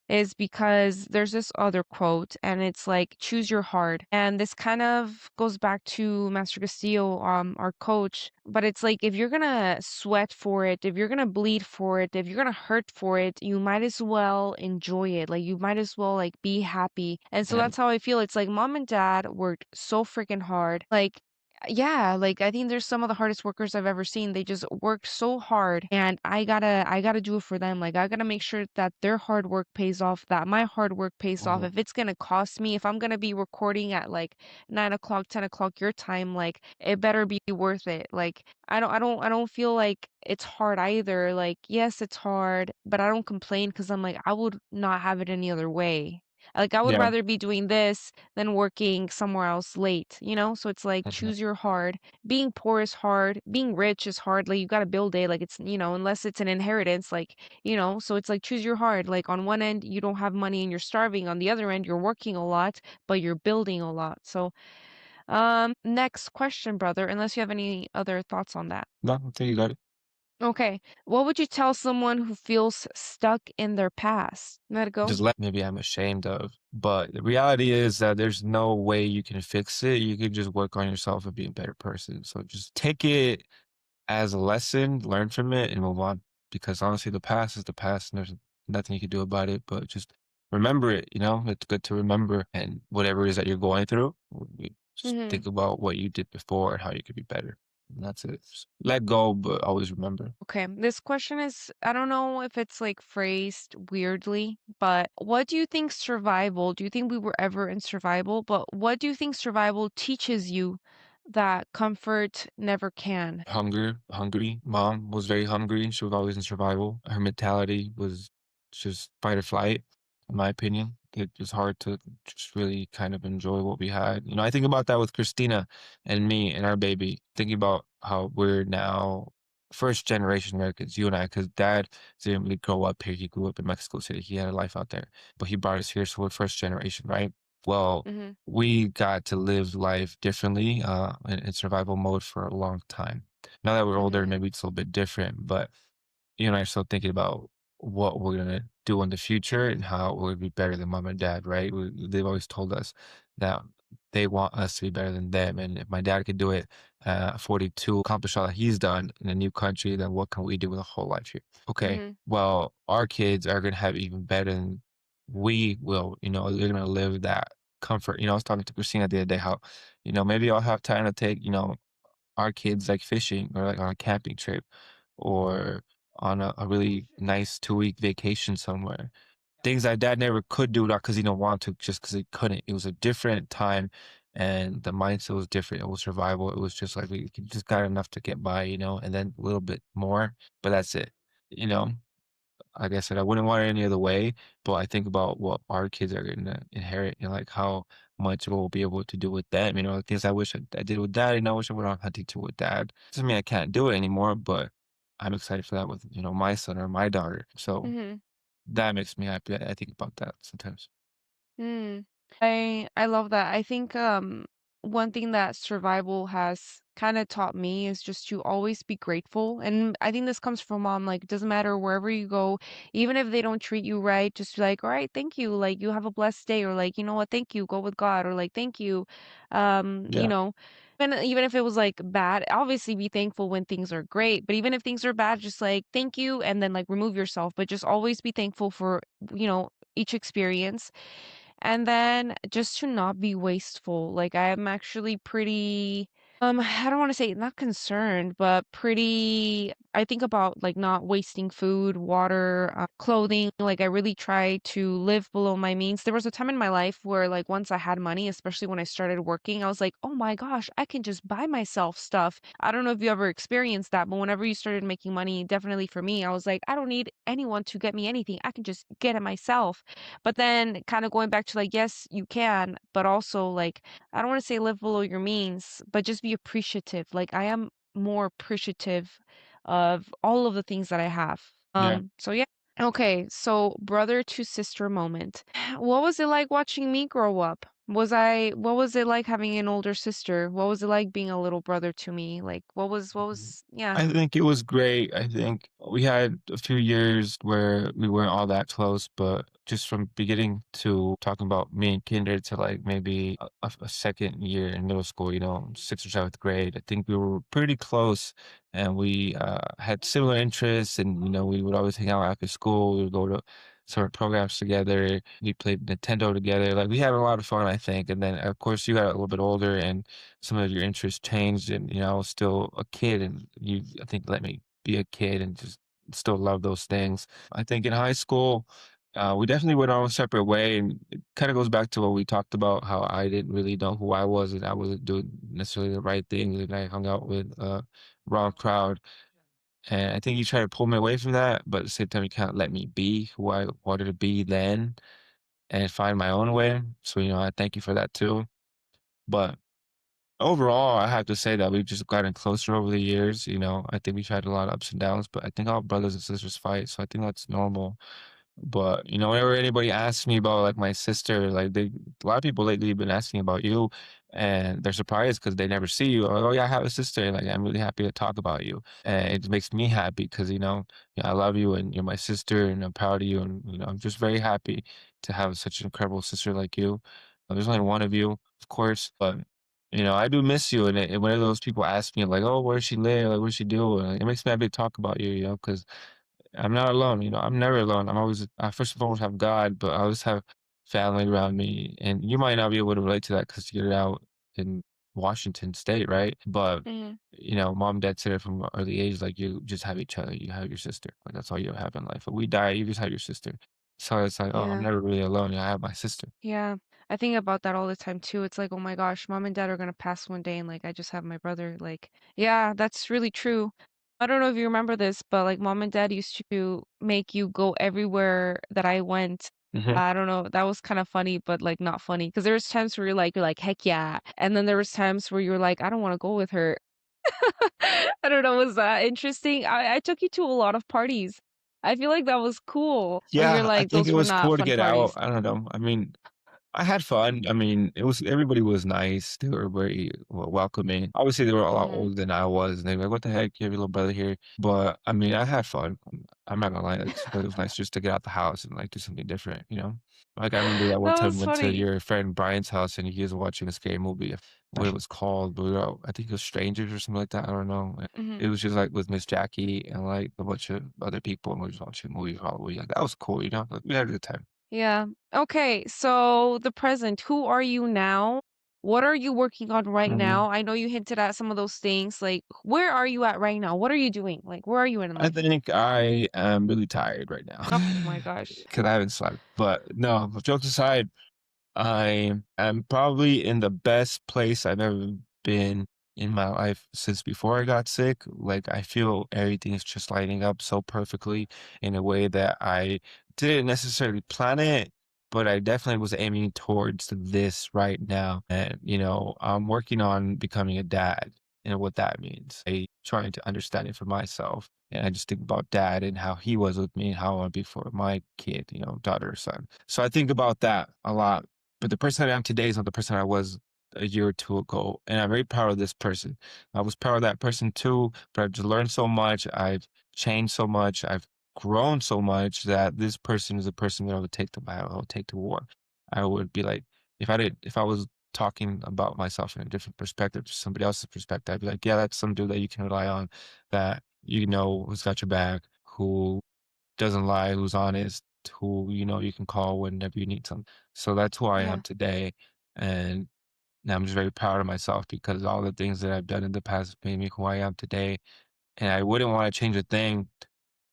is because there's this other quote, and it's like, choose your heart. And this kind of goes back to Master Castillo, our coach. But it's like, if you're gonna sweat for it, if you're gonna bleed for it, if you're gonna hurt for it, you might as well enjoy it. Like you might as well like be happy. And so And that's how I feel. It's like mom and dad worked so freaking hard. Like Yeah, like, I think there's some of the hardest workers I've ever seen. They just work so hard, and I gotta do it for them. Like, I gotta make sure that their hard work pays off, that my hard work pays off. Mhm. If it's gonna cost me, if I'm gonna be recording at, like, 9 o'clock, 10 o'clock your time, like, it better be worth it. Like, I don't feel like it's hard either. Like, yes, it's hard, but I don't complain because 'cause I'm like, I would not have it any other way. Like, I would Yeah. rather be doing this than working somewhere else late, you know? So it's like Mhm. choose your hard. Being poor is hard. Being rich is hard. Like you got to build it. Like it's, unless it's an inheritance, like, so it's like choose your hard. Like on one end, you don't have money and you're starving. On the other end, you're working a lot, but you're building a lot. So, next question, brother, unless you have any other thoughts on that. No, I think you got it. Okay. What would you tell someone who feels stuck in their past? Let it go. Just let maybe I'm ashamed of. But the reality is that there's no way you can fix it. You can just work on yourself and be a better person. So just take it as a lesson, learn from it, and move on. Because honestly, the past is the past, and there's nothing you can do about it. But just remember it. It's good to remember, and whatever it is that you're going through, just Mm-hmm. think about what you did before and how you could be better. And that's it. Just let go, but always remember. Okay, this question is, I don't know if it's like phrased weirdly, but what do you think survival, do you think we were ever in survival? But what do you think survival teaches you that comfort never can? Hungry. Mom was very hungry. She was always in survival. Her mentality was just fight or flight, in my opinion. It was hard to just really kind of enjoy what we had. I think about that with Christina and me and our baby. Thinking about how we're now first generation Americans, you and I, because dad didn't really grow up here. He grew up in Mexico City. He had a life out there, but he brought us here. So we're first generation, right? Well, Mm-hmm. we got to live life differently in survival mode for a long time. Now that we're older, Mm-hmm. maybe it's a little bit different, but you and I are still thinking about what we're gonna do in the future and how we'll be better than mom and dad, right? They've always told us that they want us to be better than them, and if my dad could do it at 42, accomplish all that he's done in a new country, then what can we do with a whole life here? Okay, Mm-hmm. well, our kids are gonna have even better than we will. They're gonna live that comfort. I was talking to Christina the other day how, maybe I'll have time to take, our kids like fishing or like on a camping trip or on a really nice 2-week vacation somewhere. Things that dad never could do, not because he didn't want to, just because he couldn't. It was a different time and the mindset was different. It was survival. It was just like we just got enough to get by, and then a little bit more, but that's it. You know, like I said, I wouldn't want it any other way, but I think about what our kids are gonna inherit and like how much we'll be able to do with them. The things I wish I did with dad, I wish I went on hunting too with dad. Doesn't mean I can't do it anymore, but I'm excited for that with, my son or my daughter. So Mm-hmm. that makes me happy. I think about that sometimes. Mm. I love that. I think one thing that survival has kind of taught me is just to always be grateful. And I think this comes from mom. Like, it doesn't matter wherever you go, even if they don't treat you right, just be like, all right, thank you. Like, you have a blessed day, or like, you know what, thank you, go with God, or like, thank you. Um, you Yeah. know, and even if it was like bad, obviously be thankful when things are great. But even if things are bad, just like thank you and then like remove yourself, but just always be thankful for, each experience. And then just to not be wasteful, like I am actually pretty I don't want to say not concerned, but pretty I think about like not wasting food, water, clothing. Like I really try to live below my means. There was a time in my life where like once I had money, especially when I started working, I was like, "Oh my gosh, I can just buy myself stuff." I don't know if you ever experienced that, but whenever you started making money, definitely for me, I was like, "I don't need anyone to get me anything. I can just get it myself." But then kind of going back to like, yes, you can, but also like, I don't want to say live below your means, but just be appreciative. Like I am more appreciative of all of the things that I have. Yeah. So yeah. Okay, so brother to sister moment. What was it like watching me grow up? What was it like having an older sister? What was it like being a little brother to me? Like Mhm. yeah. I think it was great. I think we had a few years where we weren't all that close, but just from beginning to talking about me and Kinder to like maybe a second year in middle school, sixth or seventh grade, I think we were pretty close and we had similar interests and, we would always hang out after school. We would go to sort of programs together. We played Nintendo together. Like we had a lot of fun, I think. And then of course you got a little bit older and some of your interests changed and I was still a kid and you I think let me be a kid and just still love those things. I think in high school, we definitely went our own separate way and it kind of goes back to what we talked about, how I didn't really know who I was and I wasn't doing necessarily the right things and I hung out with wrong crowd. And I think you try to pull me away from that, but at the same time, you can't let me be who I wanted to be then and find my own way. So, I thank you for that too. But overall, I have to say that we've just gotten closer over the years. I think we've had a lot of ups and downs, but I think all brothers and sisters fight. So I think that's normal. But, whenever anybody asks me about like my sister, like a lot of people lately have been asking about you and they're surprised because they never see you. Oh yeah, I have a sister. And like, I'm really happy to talk about you. And it makes me happy because, I love you and you're my sister and I'm proud of you. And, I'm just very happy to have such an incredible sister like you. There's only one of you, of course, but I do miss you. And whenever those people ask me like, oh, where does she live? Like, what she do? Like, it makes me happy to talk about you, because I'm not alone, I'm never alone. I'm always I first and foremost have God, but I always have family around me, and you might not be able to relate to that because you're out in Washington State, right? But, Mhm. mom and dad said it from an early age, like, you just have each other, you have your sister, like, that's all you have in life. If we die, you just have your sister. So it's like, "Oh, I'm Yeah. never really alone, I have my sister." Yeah. I think about that all the time too. It's like, oh my gosh, mom and dad are gonna pass one day and like I just have my brother. Like, yeah, that's really true. I don't know if you remember this, but like mom and dad used to make you go everywhere that I went. Mhm. I don't know. That was kind of funny, but like not funny. Because there was times where you're like, heck yeah. And then there was times where you're like, I don't want to go with her. I don't know. Was that interesting? I took you to a lot of parties. I feel like that was cool. Or you're Yeah, I like, think it those were was not cool to fun get out, parties. I don't know, I mean I had fun. I mean, it was everybody was nice. They were very welcoming. Obviously, they were a lot Hmm. older than I was, and they were like, "What the heck? You have your little brother here." But I mean, I had fun. I'm not gonna lie. It was nice just to get out the house and like do something different. Like I remember that one That time we was went to funny. your friend Brian's house and he was watching a scary movie. What it was called, but we were out, I think it was Strangers or something like that. I don't know. Mhm. It was just like with Miss Jackie and like a bunch of other people, and we were just watching a movie probably. Like that was cool. Like, we had a good time. Yeah. Okay, so the present, who are you now? What are you working on right Mhm. now? I know you hinted at some of those things, like, where are you at right now? What are you doing? Like, where are you in I life? think I am really tired right now Oh my gosh. because I haven't slept. But no, jokes aside, I am probably in the best place I've ever been in my life since before I got sick. Like, I feel everything is just lining up so perfectly in a way that I didn't necessarily plan it, but I definitely was aiming towards this right now. And, I'm working on becoming a dad and what that means. I trying to understand it for myself. And I just think about dad and how he was with me and how I want to be for my kid, daughter or son. So I think about that a lot, but the person I am today is not the person I was a year or two ago. And I'm very proud of this person. I was proud of that person too, but I've just learned so much. I've changed so much. I've grown so much that this person is a person that I would take to battle. I would take to war. I would be like, if I was talking about myself in a different perspective, to somebody else's perspective, I'd be like, yeah, that's some dude that you can rely on, that who's got your back, who doesn't lie, who's honest, who you can call whenever you need something. So that's who I am Yeah. today, and I'm just very proud of myself because all the things that I've done in the past made me who I am today, and I wouldn't want to change a thing.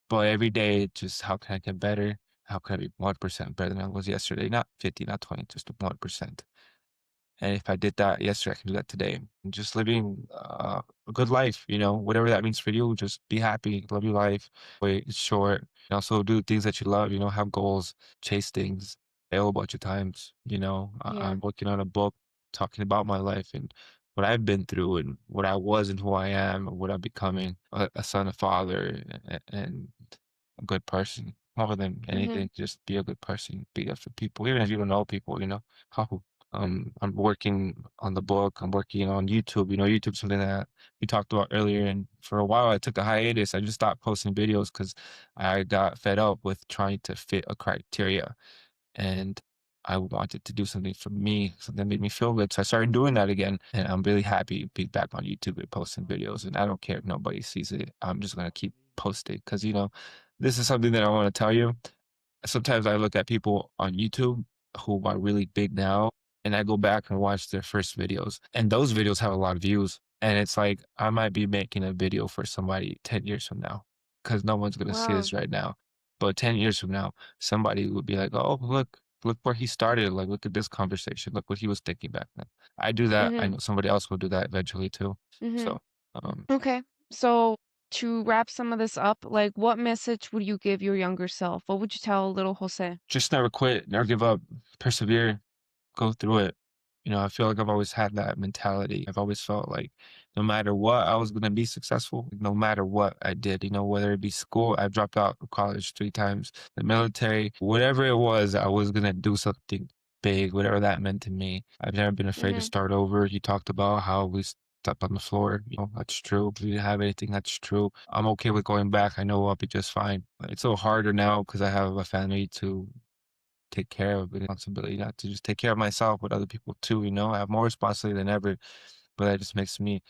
But every day, it's just how can I get better? How can I be 1% better than I was yesterday? Not 50, not 20, just 1%. And if I did that yesterday, I can do that today. And just living a good life, whatever that means for you, just be happy, love your life. Wait, it's short. And also do things that you love, have goals, chase things, fail a bunch of times. Yeah. I'm working on a book talking about my life and what I've been through and what I was and who I am and what I'm becoming, a son, a father, and a good person. More than Mhm. anything, just be a good person, be there for people, even if you don't know people, how I'm working on the book. I'm working on YouTube. YouTube's something that we talked about earlier. And for a while, I took a hiatus. I just stopped posting videos because I got fed up with trying to fit a criteria. And I wanted to do something for me, something that made me feel good. So I started doing that again. And I'm really happy to be back on YouTube and posting videos. And I don't care if nobody sees it. I'm just going to keep posting because, this is something that I want to tell you. Sometimes I look at people on YouTube who are really big now, and I go back and watch their first videos, and those videos have a lot of views. And it's like I might be making a video for somebody 10 years from now, because no one's gonna see Wow. this right now. But 10 years from now, somebody would be like, "Oh, look where he started. Like, look at this conversation. Look what he was thinking back then." I do that. I Mhm. know somebody else will do that eventually too. Mhm. So, um, Okay. So to wrap some of this up, like what message would you give your younger self? What would you tell little Jose? just never quit, never give up, persevere. Go through it. I feel like I've always had that mentality. I've always felt like no matter what, I was gonna be successful, no matter what I did, whether it be school, I dropped out of college 3 times, the military, whatever it was, I was gonna do something big, whatever that meant to me. I've never been afraid to Mhm. start over. You talked about how we slept on the floor, that's true. We didn't have anything, that's true. I'm okay with going back. I know I'll be just fine. It's so harder now because I have a family to take care of, responsibility, not to just take care of myself, but other people too, I have more responsibility than ever, but that just makes me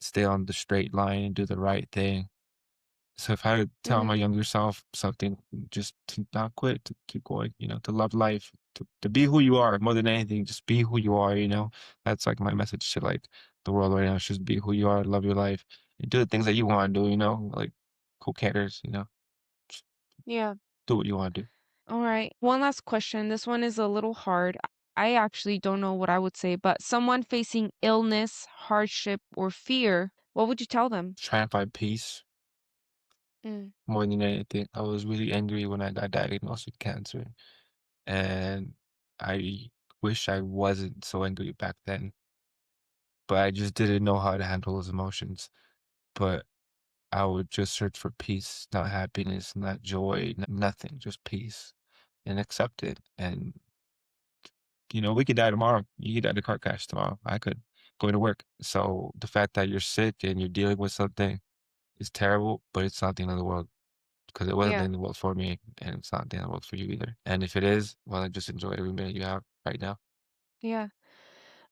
stay on the straight line and do the right thing. So if I had to tell my Mhm. younger self something, just to not quit, to keep going, to love life, to be who you are more than anything, just be who you are. That's like my message to like the world right now. Is just be who you are, love your life, and do the things that you want to do, like who cares, just Yeah. do what you want to do. All right. One last question. This one is a little hard. I actually don't know what I would say, but someone facing illness, hardship, or fear, what would you tell them? Try and find peace Mm. more than anything. I was really angry when I got diagnosed with cancer, and I wish I wasn't so angry back then, but I just didn't know how to handle those emotions. But I would just search for peace, not happiness, not joy, nothing, just peace and accept it. And, we could die tomorrow. You could die in a car crash tomorrow. I could go to work. So the fact that you're sick and you're dealing with something is terrible, but it's not the end of the world. Because it wasn't the Yeah. end of the world for me, and it's not the end of the world for you either. And if it is, well, then just enjoy every minute you have right now. Yeah.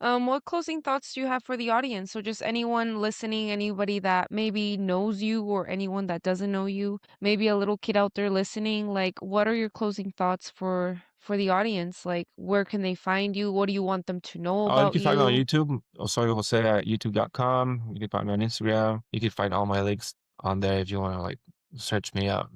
What closing thoughts do you have for the audience? So just anyone listening, anybody that maybe knows you or anyone that doesn't know you, maybe a little kid out there listening, like what are your closing thoughts for the audience? Like where can they find you? What do you want them to know You about can find me on you? YouTube, Osollo Jose at youtube.com. You can find me on Instagram. You can find all my links on there if you want to like search me up.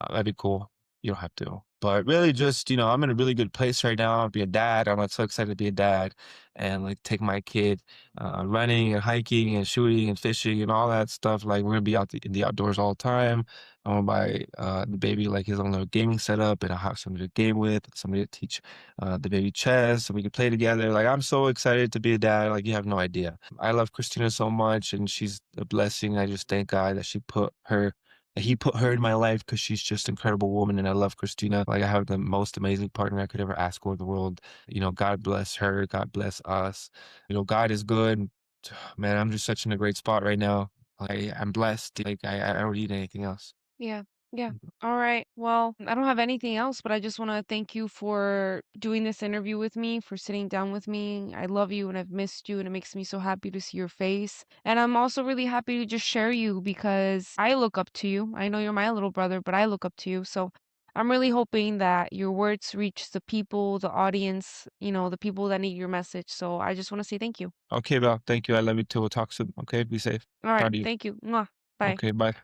That'd be cool. You don't have to. But really just, I'm in a really good place right now. I'll be a dad. I'm like so excited to be a dad and like take my kid running and hiking and shooting and fishing and all that stuff. Like we're gonna be in the outdoors all the time. I'm gonna buy the baby like his own little gaming setup, and I'll have somebody to game with, somebody to teach the baby chess, so we can play together. Like I'm so excited to be a dad. Like you have no idea. I love Christina so much, and she's a blessing. I just thank God that he put her in my life because she's just an incredible woman, and I love Christina. Like I have the most amazing partner I could ever ask for in the world. God bless her. God bless us. God is good. Man, I'm just such in a great spot right now. Like I'm blessed. Like I don't need anything else. Yeah. Yeah. All right. Well, I don't have anything else, but I just want to thank you for doing this interview with me, for sitting down with me. I love you and I've missed you, and it makes me so happy to see your face. And I'm also really happy to just share you because I look up to you. I know you're my little brother, but I look up to you. So I'm really hoping that your words reach the people, the audience, the people that need your message. So I just want to say thank you. Okay, Val. Thank you. I love you too. We'll talk soon. Okay, be safe. All right. Proud of you. Thank you. Mwah. Bye. Okay, bye.